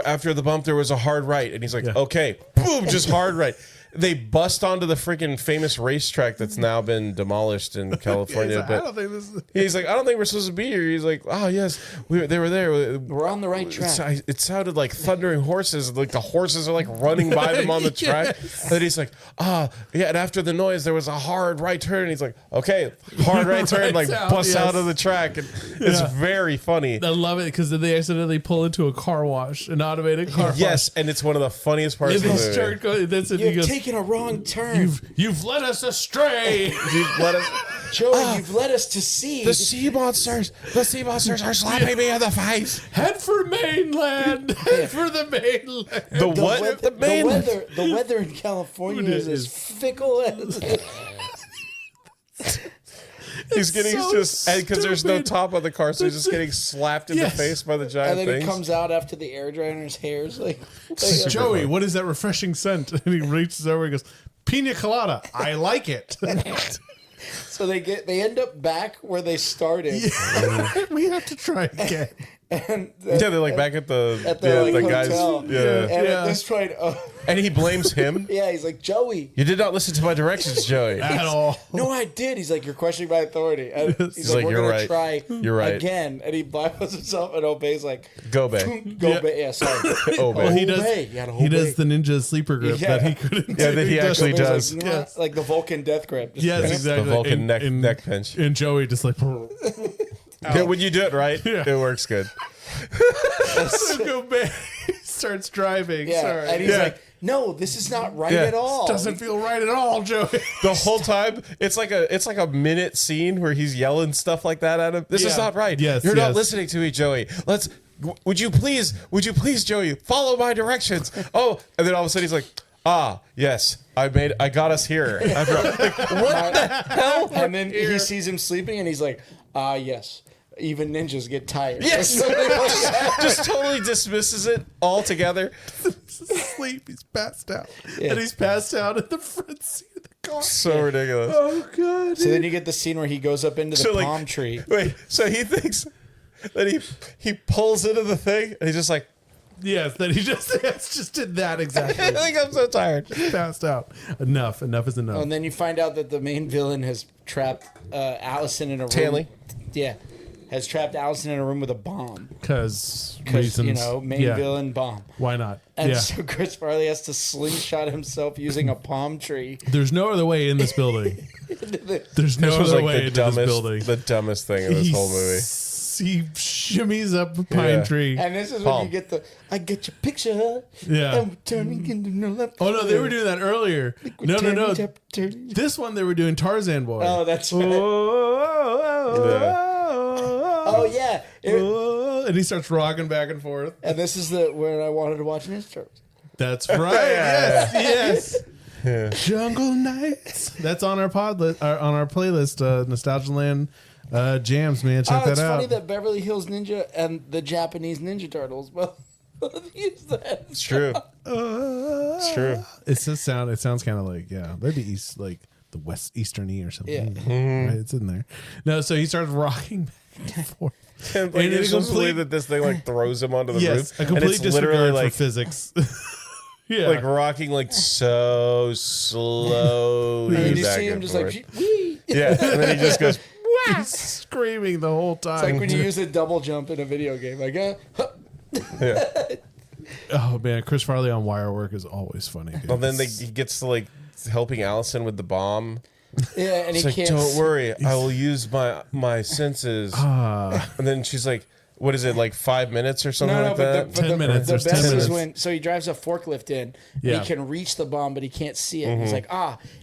After the bump, there was a hard right. And he's like, okay, boom, just hard right. They bust onto the freaking famous racetrack that's now been demolished in California. He's like, I don't think this is... He's like, I don't think we're supposed to be here. He's like, oh, yes, they were there. We're on the right track. It sounded like thundering horses. Like the horses are like running by them on the track. And then he's like, yeah. And after the noise, there was a hard right turn. And he's like, okay, hard right turn, like busts out of the track. And it's very funny. I love it because they accidentally pull into a car wash, an automated car wash. Yes, and it's one of the funniest parts of the movie. You're taking a wrong turn. You've led us astray. You've let us... Joey, you've led us to sea. The sea monsters are slapping me in the face. Head for mainland. Head for the mainland. The what? The weather in California is as fickle as... He's getting so just because there's no top on the car, so he's just getting slapped in the face by the giant And then things. he comes out after the air dryer and his hair's like Joey, what is that refreshing scent? And he reaches over and goes, Pina colada. I like it. So they end up back where they started. We have to try again. And They're like back at the guy's hotel. And at this point, and he blames him. he's like, Joey, You did not listen to my directions, Joey. At all. no, I did. He's like, you're questioning my authority. And he's like, we're you're gonna right. try You're right. again. And he blindfolds himself and obeys like, Go back. go back. Yeah, sorry. Obey. Well, he Obey. You gotta does. He does obey. the ninja sleeper grip that he couldn't. Yeah, that he actually does. Like, Yes. like the Vulcan death grip. Just Yes, exactly. The Vulcan neck pinch. And Joey just like. Yeah, when you do it right, it works good. So go back. He starts driving. Yeah, Sorry. and he's like, no, this is not right Yeah. at all. Doesn't feel right at all, Joey. The whole time, it's like a minute scene where he's yelling stuff like that at him. This is not right. Yes, You're not yes. listening to me, Joey. Would you please, Joey, follow my directions? Oh, and then all of a sudden he's like, yes, I got us here. I'm like, what the hell? And then he sees him sleeping, and he's like, yes, even ninjas get tired. Yes, just totally dismisses it altogether. Sleep. He's passed out. And he's passed out in the front seat of the car. So ridiculous. Oh, God. So then you get the scene where he goes up into the palm tree. Wait, so he thinks that he pulls into the thing, and he's just like, Yes, that he just did that exactly. I think I'm so tired. Passed out. Enough is enough. And then you find out that the main villain has trapped Allison in a room. Tanley? Yeah. Has trapped Allison in a room with a bomb. Because Because, main villain bomb. Why not? And so Chris Farley has to slingshot himself using a palm tree. There's no other way in this building. There's no This was other like way into this building. the dumbest thing in this whole movie. He shimmies up a pine tree. And this is when you get I get your picture. Yeah. And we're turning into the left. Oh, no, they were doing that earlier. No. This one, they were doing Tarzan Boy. Oh, that's right. Oh yeah, and he starts rocking back and forth. and this is when I wanted to watch Ninja Turtles. That's right. Yes. Yeah. Jungle Nights. That's on our on our playlist. Nostalgialand jams, man. Check that out. It's funny that Beverly Hills Ninja and the Japanese Ninja Turtles both use that. It's true. It's true. It sounds kind of like maybe East, like the West Eastern-y or something. Yeah. Right, it's in there. No, so he starts rocking back and forth. And like, it's supposed to believe that this thing like throws him onto the roof. A complete and it's literally like for physics. Yeah, like rocking like so slowly. And you back see him and just forth. like, wee. Yeah, and then he just goes. he's screaming the whole time. It's like when you use a double jump in a video game. Like, Yeah. Oh man, Chris Farley on wire work is always funny. Dude. Well, then he gets to like helping Allison with the bomb. yeah, and It's he like, can't. don't worry, I will use my senses. And then she's like, what is it, like 5 minutes or something like that? 10 minutes. The There's best 10 is minutes. when he drives a forklift in. Yeah. And he can reach the bomb, but he can't see it. Mm-hmm. He's like,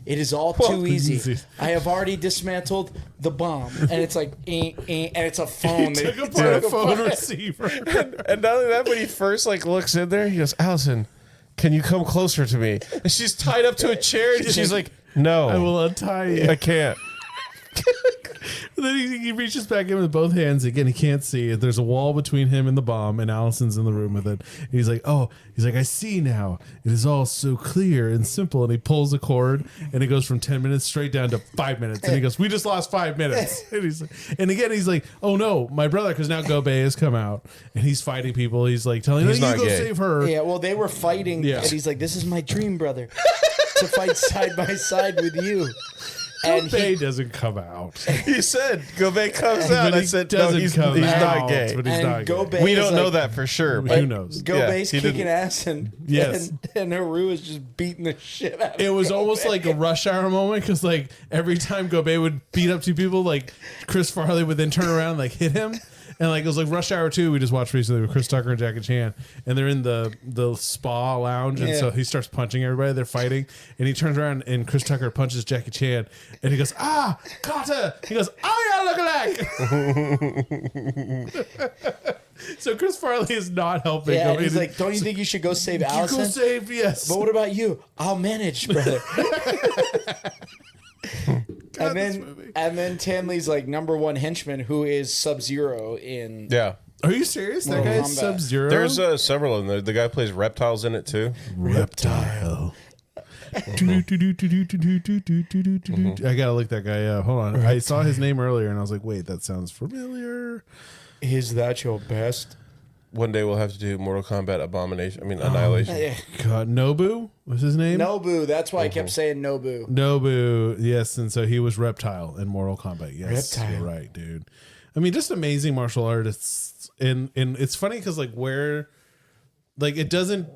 it is all too easy. easy. I have already dismantled the bomb, and it's like, and it's a phone. Took apart a phone receiver. And not only that, when he first like looks in there, he goes, Allison, can you come closer to me? And she's tied up to a chair, and she's like, no, I will untie you. I can't. And then he reaches back in with both hands. Again, he can't see it. There's a wall between him and the bomb, and Allison's in the room with it. And he's like, I see now. It is all so clear and simple. And he pulls the cord, and it goes from 10 minutes straight down to 5 minutes. And he goes, we just lost 5 minutes. And again, he's like, oh no, my brother, because now Gobei has come out, and he's fighting people. He's like telling them, you go save her. Yeah, well, they were fighting, Yeah. and he's like, this is my dream brother, to fight side by side with you. And Gobei doesn't come out. You said Gobei comes out. But I he said, no, doesn't he's come not out, gay. but he's And not gay. Gobei We is don't know like- that for sure. Who But knows? Gobei's he kicking didn't- ass, and Yes. and Haru is just beating the shit out of It was Gobei. almost like a Rush Hour moment because, like, every time Gobei would beat up two people, like Chris Farley would then turn around and, like, hit him. And like it was like Rush Hour 2 we just watched recently with Chris Tucker and Jackie Chan, and they're in the spa lounge, and so he starts punching everybody. They're fighting, and he turns around and Chris Tucker punches Jackie Chan, and he goes, Carter. He goes, look alike. So Chris Farley is not helping. Yeah, and he's like, don't you think you should go save Allison? Go save, yes. But what about you? I'll manage, brother. God, and then Tanley's like #1 henchman, who is Sub-Zero in. Yeah. Are you serious? That Mortal guy's Kombat. Sub-Zero? There's several in there. The guy plays reptiles in it too. Reptile. I gotta look that guy up. Hold on. I saw his name earlier and I was like, wait, that sounds familiar. Is that your best? One day we'll have to do Mortal Kombat Annihilation. Yeah. God, Nobu was his name? Nobu. That's why I kept saying Nobu. Nobu, yes. And so he was Reptile in Mortal Kombat. Yes, Reptile. you're right, dude. I mean, just amazing martial artists. And it's funny because like it doesn't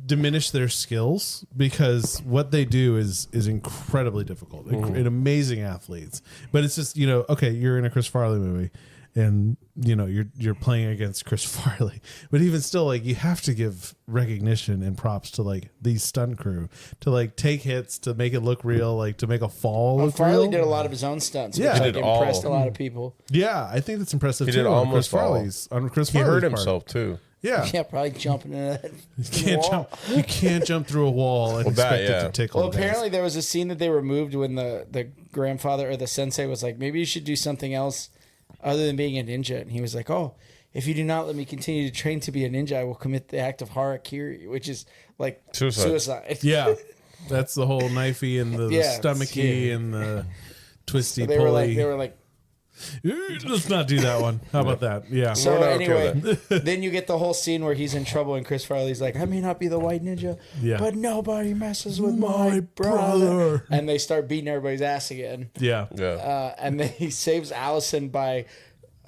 diminish their skills because what they do is incredibly difficult and amazing athletes. But it's just, okay, you're in a Chris Farley movie and you're playing against Chris Farley, but even still, like, you have to give recognition and props to like these stunt crew to like take hits to make it look real, like to make a fall look Farley real. did a lot of his own stunts, Yeah. which He like, did impressed all. a lot of people. Yeah, I think that's impressive He too. did on almost Chris all. Farley's on Chris He Farley's hurt part. himself too. Yeah, Yeah, probably jumping into that. you can't wall. jump. You can't jump through a wall and that, expect it yeah. to tickle. Well, guys. apparently there was a scene that they removed when the grandfather or the sensei was like, maybe you should do something else other than being a ninja. And he was like, oh, if you do not let me continue to train to be a ninja, I will commit the act of harakiri, which is like suicide. Yeah, that's the whole knifey and the Yeah, stomachy yeah. and the twisty So pulley. they were like, Let's not do that one. How about that? Yeah. so We're not okay anyway, with then you get the whole scene where he's in trouble and Chris Farley's like, I may not be the white ninja, Yeah. but nobody messes with My my brother. brother. And they start beating everybody's ass again. Yeah. Yeah. And then he saves Allison by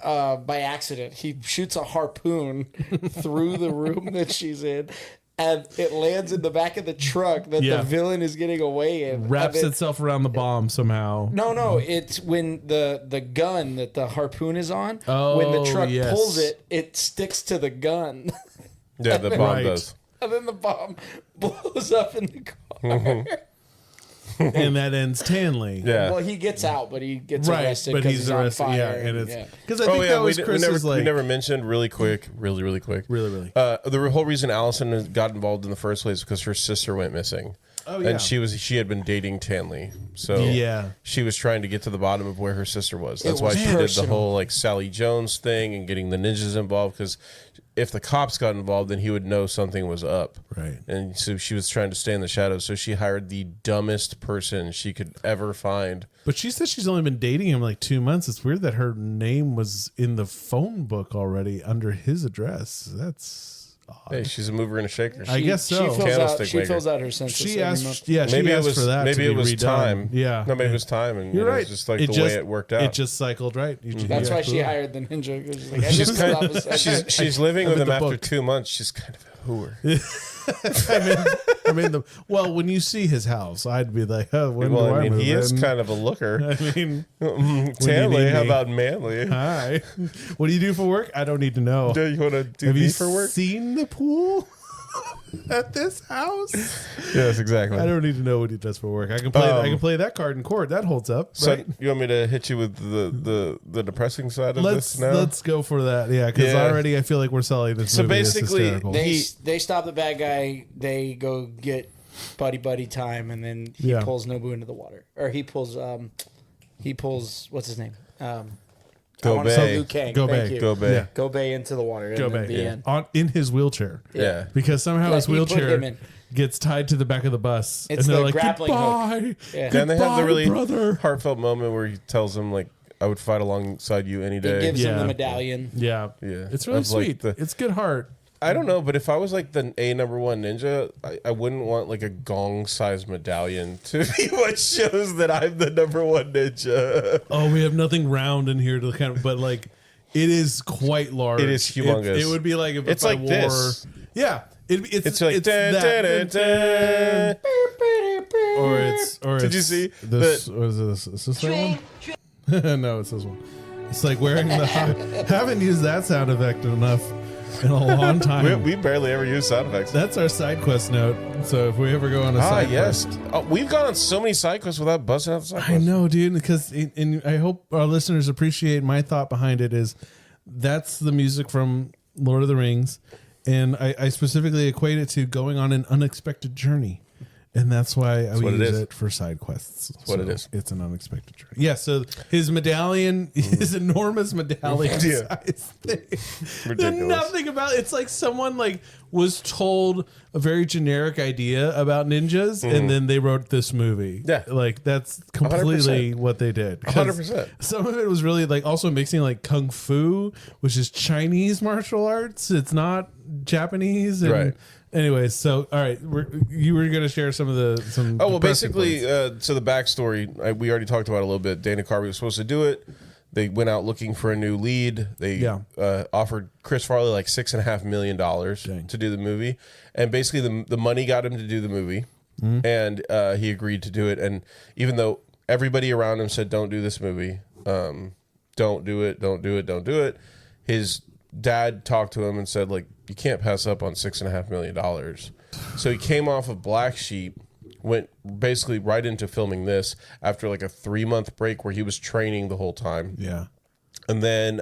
accident. He shoots a harpoon through the room that she's in, and it lands in the back of the truck that Yeah. the villain is getting away in. Wraps And then- itself around the bomb somehow. No, it's when the gun that the harpoon is on, when Oh, the truck yes. pulls it, it sticks to the gun. Yeah, the bomb Right. does. And then the bomb blows up in the car. and that ends Tanley. Yeah. Well, he gets out, but he gets Right, arrested but because he's he's arrested. on fire. Yeah, and it's yeah. because I think that was Chris's we never mentioned really quick. Really quick. Really. The whole reason Allison got involved in the first place is because her sister went missing. Oh yeah, And she had been dating Tanley, so Yeah. she was trying to get to the bottom of where her sister was. That's was why she did the personal. whole like Sally Jones thing and getting the ninjas involved. Because if the cops got involved, then he would know something was up. Right. And so she was trying to stay in the shadows. So she hired the dumbest person she could ever find. But she said she's only been dating him like 2 months. It's weird that her name was in the phone book already under his address. That's odd. Hey, she's a mover and a shaker. I guess so. Candlestick Fills out her census She every month. asked, yeah, maybe she it asked was for that. maybe to it be was redone. time. Yeah, no, maybe it was time, and You're right. It's just like It the just, way it worked out. It just cycled right. That's why she hired the ninja. She's like, I just love this. She's living with I'm in him the after book. 2 months. She's kind of a hooer. well, when you see his house, I'd be like, oh, when Well, do I I mean, move he is in? kind of a looker. I mean, Tanley, how me? about Manly? hi. What do you do for work? I don't need to know. Do you want to do Have me you for work? seen the pool at this house? Yes, exactly. I don't need to know what he does for work. I can play. I can play that card in court. That holds up. So Right? you want me to hit you with the depressing side of this now? Let's go for that. Yeah, because Yeah. already I feel like we're selling this. So movie as basically, hysterical. They stop the bad guy. They go get buddy time, and then he Yeah. pulls Nobu into the water, or he pulls what's his name? Go I wanna say Bay. Liu Kang. Go Thank Bay. you. Go Bay. Yeah. Go Bay into the water. Go and then back the end. in his wheelchair. Yeah. Because somehow Yeah, his he put wheelchair him in. gets tied to the back of the bus, It's and they're the like, grappling hook. "Goodbye, Yeah. Then they have the goodbye, really brother." heartfelt moment where he tells him like, "I would fight alongside you any He day." gives him Yeah. the medallion. Yeah, Yeah. it's really Of, like, sweet. the- It's good heart. I don't know, but if I was like the number one ninja, I wouldn't want like a gong sized medallion to be what shows that I'm the number one ninja. Oh, we have nothing round in here to kind of, but like, it is quite large. It is humongous. It would be like if It's I like wore. this. Yeah, It's like that. dun, dun, dun, dun. Or it's Did you see this? What is this? Is this that one? No, it's this one. It's like wearing the. Haven't used that sound effect enough in a long time. We barely ever use sound effects. That's our side quest note. So if we ever go on a side Yes. quest, We've gone on so many side quests without busting out the side I quests. know, dude. Because and I hope our listeners appreciate my thought behind it. Is that's the music from Lord of the Rings, and I specifically equate it to going on an unexpected journey. And that's why I would use it for side quests. That's what it is. It's an unexpected journey. Yeah, so his medallion, his enormous medallion size thing. Ridiculous. There's nothing about it's like someone like was told a very generic idea about ninjas and then they wrote this movie. Yeah. Like that's completely 100%. what they did. 100%. Some of it was really like also mixing like kung fu, which is Chinese martial arts. It's not Japanese. And Right. Anyways, so all right, you were going to share some of the some. Oh well, depressing basically, points. so the backstory we already talked about a little bit. Dana Carvey was supposed to do it. They went out looking for a new lead. They offered Chris Farley like $6.5 million to do the movie, and basically the money got him to do the movie, and he agreed to do it. And even though everybody around him said, "Don't do this movie, don't do it, don't do it, don't do it," his dad talked to him and said, like, you can't pass up on $6.5 million. So he came off of Black Sheep, went basically right into filming this after like a 3-month break where he was training the whole time. Yeah. And then,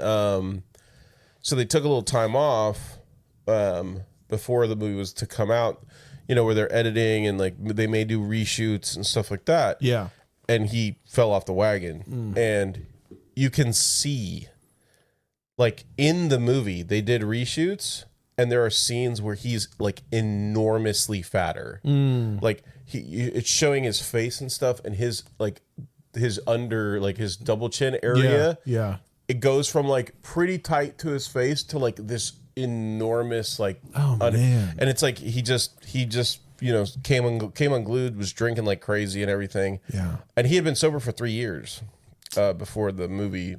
so they took a little time off before the movie was to come out, you know, where they're editing and like they may do reshoots and stuff like that. Yeah. And he fell off the wagon. And you can see, like in the movie, they did reshoots. And there are scenes where he's like enormously fatter. Like it's showing his face and stuff, and his like his under like his double chin area. Yeah. It goes from like pretty tight to his face to like this enormous like. Oh man! And it's like he just you know came unglued, was drinking like crazy and everything. Yeah. And he had been sober for 3 years before the movie.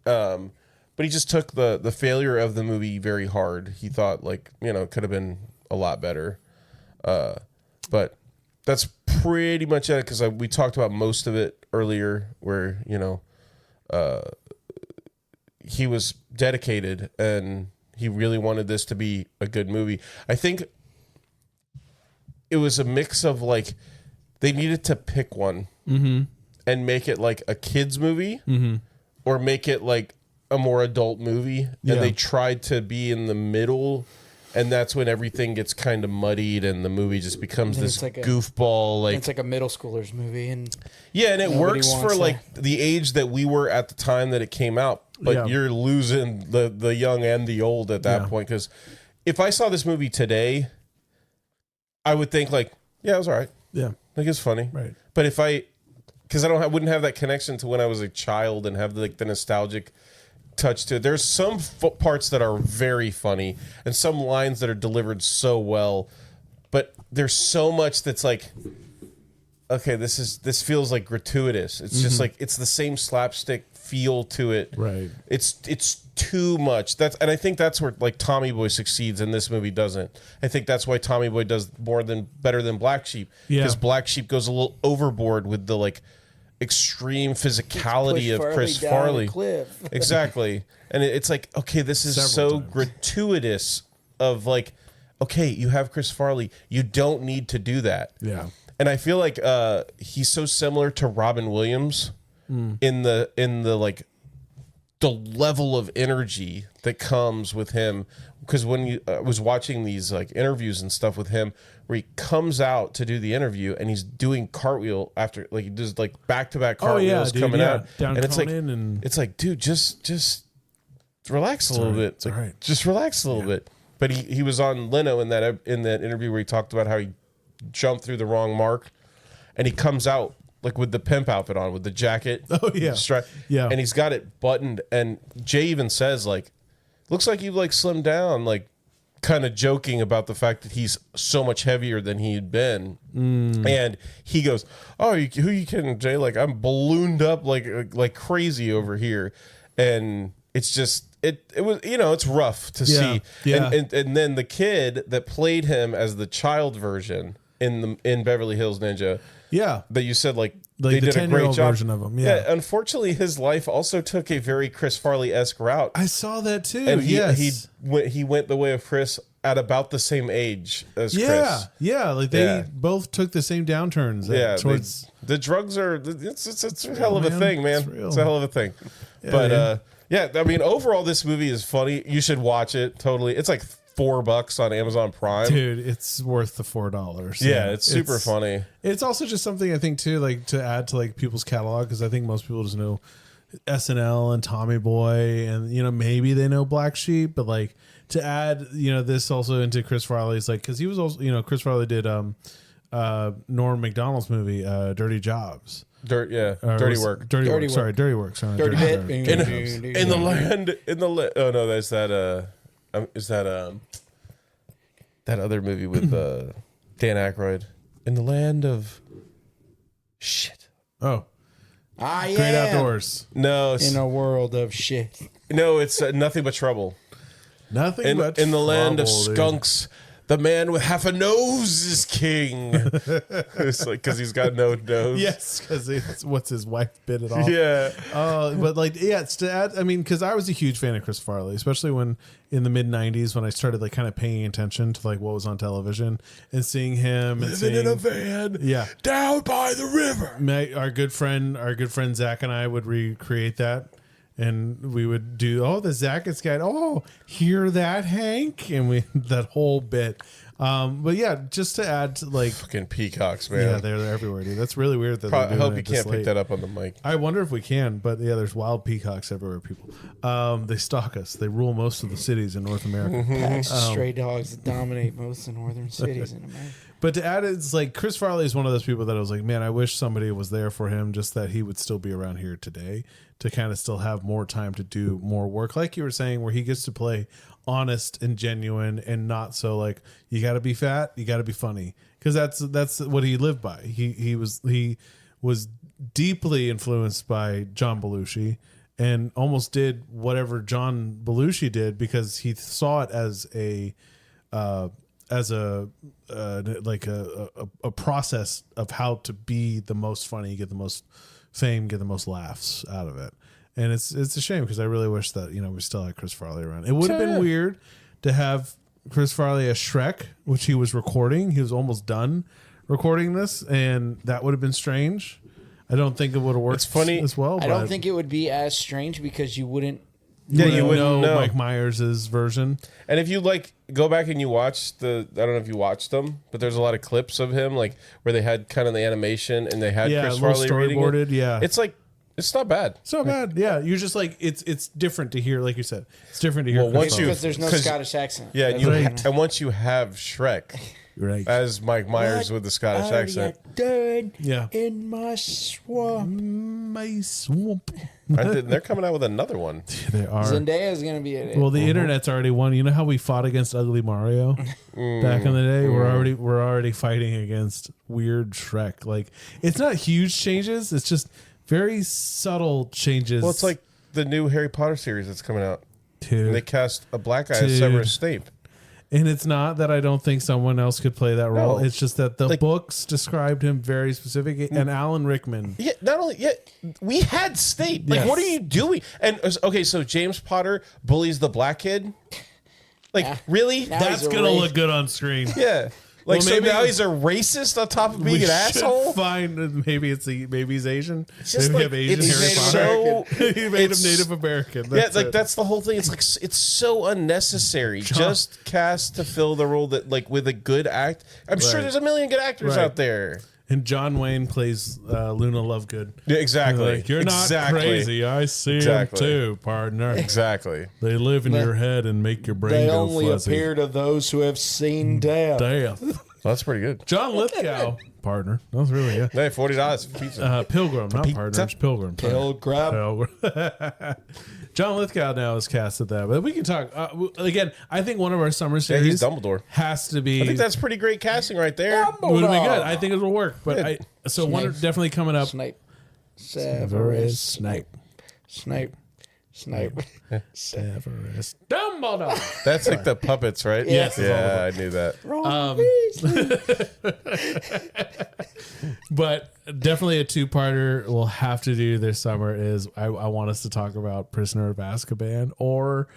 But he just took the failure of the movie very hard. He thought, like, you know, it could have been a lot better. But that's pretty much it, because we talked about most of it earlier where, you know, he was dedicated and he really wanted this to be a good movie. I think it was a mix of, like, they needed to pick one and make it like a kids movie or make it like a more adult movie. And they tried to be in the middle. And that's when everything gets kind of muddied and the movie just becomes this like goofball. It's like a middle schooler's movie. And and it works for like the age that we were at the time that it came out. But you're losing the young and the old at that point. Because if I saw this movie today, I would think like, yeah, it was all right. Yeah. Like it's funny. Right. But if because I wouldn't have that connection to when I was a child and have like the nostalgic touch to it. There's some parts that are very funny and some lines that are delivered so well, but there's so much that's like, okay, this feels like gratuitous. It's just like it's the same slapstick feel to it. Right. It's too much. And I think that's where like Tommy Boy succeeds and this movie doesn't. I think that's why Tommy Boy does better than Black Sheep. Because Black Sheep goes a little overboard with the like extreme physicality of Chris Farley. Exactly. And it's like, okay, this is so gratuitous of like, okay, you have Chris Farley. You don't need to do that. Yeah. And I feel like he's so similar to Robin Williams in the like the level of energy that comes with him. Because when you was watching these like interviews and stuff with him, where he comes out to do the interview and he's doing cartwheel after like he does like back-to-back cartwheels coming out, down and it's like, dude, just relax a little bit. It's like, just relax a little bit. But he was on Leno in that interview where he talked about how he jumped through the wrong mark, and he comes out like with the pimp outfit on, with the jacket, and he's got it buttoned. And Jay even says like, looks like you've like slimmed down, like kind of joking about the fact that he's so much heavier than he had been. And he goes, "Oh, who you kidding, Jay? Like I'm ballooned up like crazy over here." And it's just it was, it's rough to see. Yeah. And then the kid that played him as the child version in Beverly Hills Ninja. Yeah. That you said like they did a great job version of him. Yeah. Unfortunately, his life also took a very Chris Farley-esque route. I saw that too. And he went the way of Chris at about the same age as Chris. Yeah. Like they both took the same downturns. Towards the drugs are it's a hell of a thing, man. It's a hell of a thing. Yeah, but I mean, overall, this movie is funny. You should watch it. Totally. It's like $4 on Amazon Prime. Dude, it's worth the $4. Yeah, it's super funny. It's also just something I think too, like to add to like people's catalog, because I think most people just know SNL and Tommy Boy, and maybe they know Black Sheep, but like to add this also into Chris Farley's, like, because he was also Chris Farley did Norm Macdonald's movie Dirty Jobs. Dirty Work. Dirty Work. Sorry, Dirty Work. Sorry, Dirty Bit. In the land. Oh no, there's that. Is that that other movie with Dan Aykroyd, In the Land of Shit? Oh, yeah. Great Outdoors. No, In a World of Shit. No, it's Nothing But Trouble. Nothing but in the land of skunks. The man with half a nose is king. It's like because he's got no nose. Yes, because what's his wife bit it off. Yeah. But like, it's to add. I mean, because I was a huge fan of Chris Farley, especially when in the mid '90s when I started like kind of paying attention to like what was on television and seeing him and living in a van. Yeah. Down by the river. Our good friend Zach and I would recreate that. And we would do, the Zackets guy. Oh, hear that, Hank? And that whole bit. But yeah, just to add to like fucking peacocks, man. Yeah, they're everywhere, dude. That's really weird. That I hope you can't pick that up on the mic. I wonder if we can. But yeah, there's wild peacocks everywhere, people. They stalk us. They rule most of the cities in North America. Packs of stray dogs that dominate most of the northern cities in America. But to add, it's like Chris Farley is one of those people that I was like, man, I wish somebody was there for him, just that he would still be around here today to kind of still have more time to do more work. Like you were saying, where he gets to play honest and genuine and not so like, you got to be fat, you got to be funny. Because that's what he lived by. He was deeply influenced by John Belushi and almost did whatever John Belushi did because he saw it as a process of how to be the most funny, get the most fame, get the most laughs out of it. And it's a shame because I really wish that we still had Chris Farley around. It would have been weird to have Chris Farley as Shrek, which he was recording. He was almost done recording this, and that would have been strange. I don't think it would have worked. It's funny as well. I don't think it would be as strange because you wouldn't. You wouldn't know Mike Myers' version. And if you like go back and you watch I don't know if you watched them, but there's a lot of clips of him like where they had kind of the animation and they had Chris Farley reading it. Yeah, it's like it's not bad. It's not bad. Yeah, you're just like it's different to hear, like you said, it's different to hear. Well, once because there's no Scottish accent. Yeah, and once you have Shrek. Right. As Mike Myers with the Scottish accent. Done yeah. In my swamp. My swamp. They're coming out with another one. They are. Zendaya's going to be in it. Well, the internet's already won. You know how we fought against Ugly Mario back in the day? We're already fighting against weird Shrek. Like, it's not huge changes. It's just very subtle changes. Well, it's like the new Harry Potter series that's coming out. Dude. And they cast a black guy as Severus Snape. And it's not that I don't think someone else could play that role. No. It's just that the books described him very specifically. And Alan Rickman. Yeah, not only we had Snape. Like, Yes. what are you doing? And okay, so James Potter bullies the black kid. Like, really? Now That's he's a going to race. look good on screen. Yeah. Like, Well, so maybe- now he's a racist on top of being We an should asshole. find maybe he's Asian. just Maybe like, we have Asian it's Harry Potter. so He made him Native American. Yeah, like that's the whole thing. It's like it's so unnecessary. Just cast to fill the role that like with a good act. I'm sure Right. there's a million good actors Right. out there. And John Wayne plays Luna Lovegood. Yeah, exactly. Like, you're not Exactly. crazy. I see Exactly. them too, partner. Exactly. They live in your head and make your brain They go only fuzzy. appear to those who have seen death. Death. Well, that's pretty good. John Lithgow, partner. That was really good. Hey, $40 for pizza. Pilgrim, not partner. It's Pilgrim. Pilgrim. Pilgrim. John Lithgow now is cast at that, but we can talk again. I think one of our summer Yeah, series he's Dumbledore. has to be. I think that's pretty great casting right there. would be good. I think it'll work. But one Snape. definitely coming up. Snape. Severus Snape. Snape. Snape. Severus Dumbledore. That's like the puppets, right? Yes. Yeah, I knew that. But definitely a two-parter we'll have to do this summer is I want us to talk about Prisoner of Azkaban or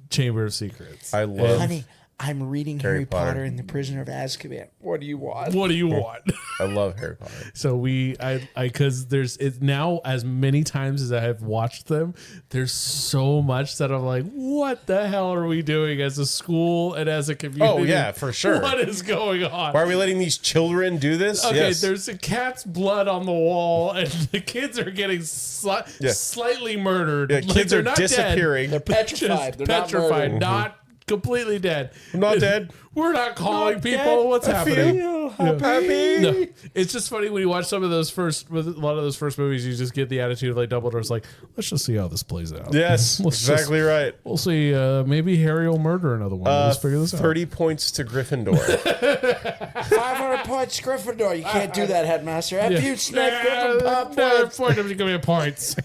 Chamber of Secrets. I love. Honey, I'm reading Harry Potter. Potter and the Prisoner of Azkaban. What do you want? What do you want? I love Harry Potter. So because there's it now as many times as I have watched them, there's so much that I'm like, what the hell are we doing as a school and as a community? Oh, yeah, for sure. What is going on? Why are we letting these children do this? Okay, Yes. there's a cat's blood on the wall, and the kids are getting slightly murdered. Yeah, Like, kids they're are not dead. disappearing. They're petrified. They're Petrified, not not completely dead. I'm not dead. We're not calling Not people. dead. What's I happening? feel Yeah. happy. No, it's just funny when you watch some of those with a lot of those first movies. You just get the attitude of like Dumbledore's like, let's just see how this plays out. Yes, Let's exactly right. We'll see. Maybe Harry will murder another one. Let's figure this out. 30 points to Gryffindor. 500 points Gryffindor. You can't do that, Headmaster. F you, Snape. Gryffindor No, points. point. Give me points.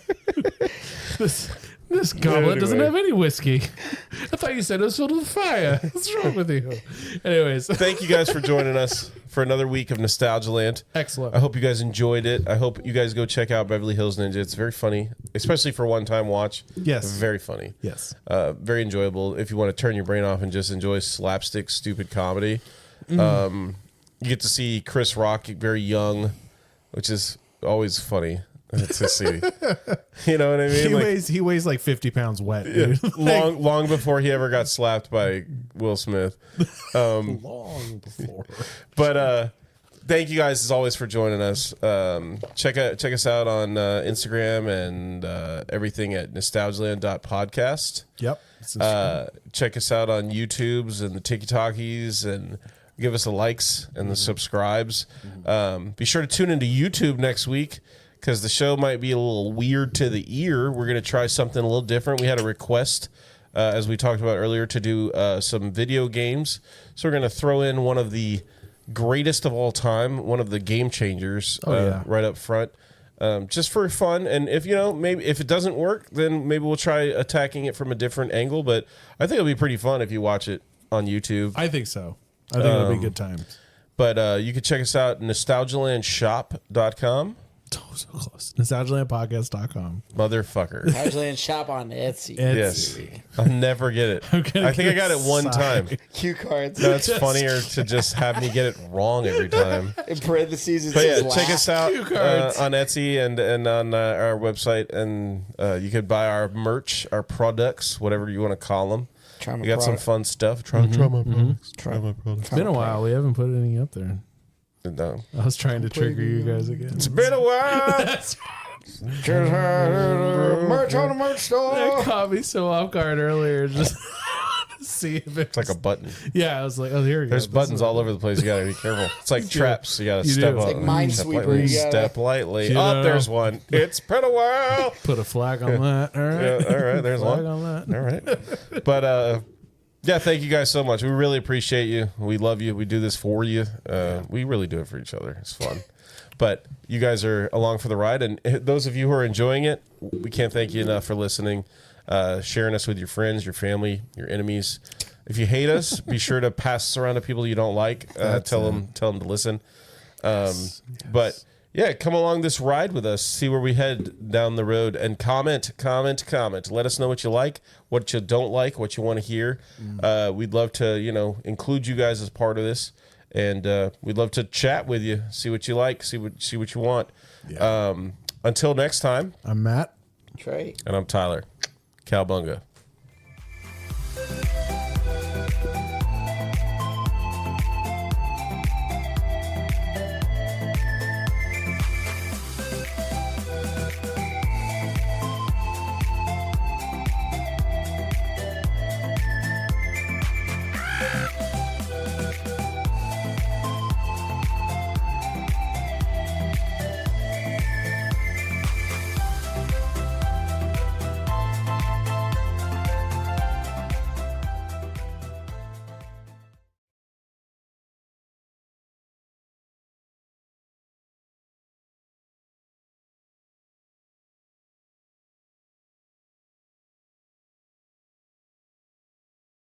This goblet doesn't have any whiskey. I thought you said it was filled with fire. What's wrong with you? Anyways, Thank you guys for joining us for another week of Nostalgialand. excellent. I hope you guys enjoyed it. I hope you guys go check out Beverly Hills Ninja. It's very funny, especially for one-time watch. Yes. Very funny. Yes. Very enjoyable. If you want to turn your brain off and just enjoy slapstick, stupid comedy. You get to see Chris Rock very young, which is always funny to see. You know what I mean? He weighs like 50 pounds wet. Dude. long before he ever got slapped by Will Smith. Long before. But thank you guys as always for joining us. Check us out on Instagram and everything at nostalgialand.podcast. Yep. Check us out on YouTubes and the TikTokies and give us the likes and the subscribes. Be sure to tune into YouTube next week because the show might be a little weird to the ear. We're going to try something a little different. We had a request, as we talked about earlier, to do some video games. So we're going to throw in one of the greatest of all time, one of the game changers right up front. Just for fun, and if maybe if it doesn't work, then maybe we'll try attacking it from a different angle. But I think it'll be pretty fun if you watch it on YouTube. I think so. I think it'll be good times. But you can check us out at nostalgialandshop.com. So close. Nostalgialandpodcast.com. Motherfucker. Nostalgialand shop on Etsy. Yes. I'll never get it. I think I got it one time. Cue cards. No, it's funnier to just have me get it wrong every time. In parentheses, it But yeah, says check us out Cue cards. on Etsy and on our website. And you could buy our merch, our products, whatever you want to call them. We got some fun stuff. Try my products. Try my products. It's been a while. We haven't put anything up there. No. I was trying to trigger you guys again. It's been a while. Merch on the merch store. That caught me so off guard earlier. Just to see if It's like a button. Yeah, I was like, oh, here we go. There's buttons all over the place. You got to be careful. It's like traps. You got to You step do. up. It's like Minesweeper. You gotta- Step lightly. You Oh, know. there's one. It's been a while. Put a flag on that. All right. Yeah, all right, there's Flag one. on that. All right. But yeah, thank you guys so much. We really appreciate you. We love you. We do this for you. We really do it for each other. It's fun. But you guys are along for the ride. And those of you who are enjoying it, we can't thank you enough for listening, sharing us with your friends, your family, your enemies. If you hate us, be sure to pass us around to people you don't like. Tell them to listen. But yeah, come along this ride with us. See where we head down the road, and comment. Let us know what you like, what you don't like, what you want to hear. We'd love to, include you guys as part of this, and we'd love to chat with you, see what you like, see what you want. Yeah. Until next time, I'm Matt. Trey. and I'm Tyler. Cowbunga.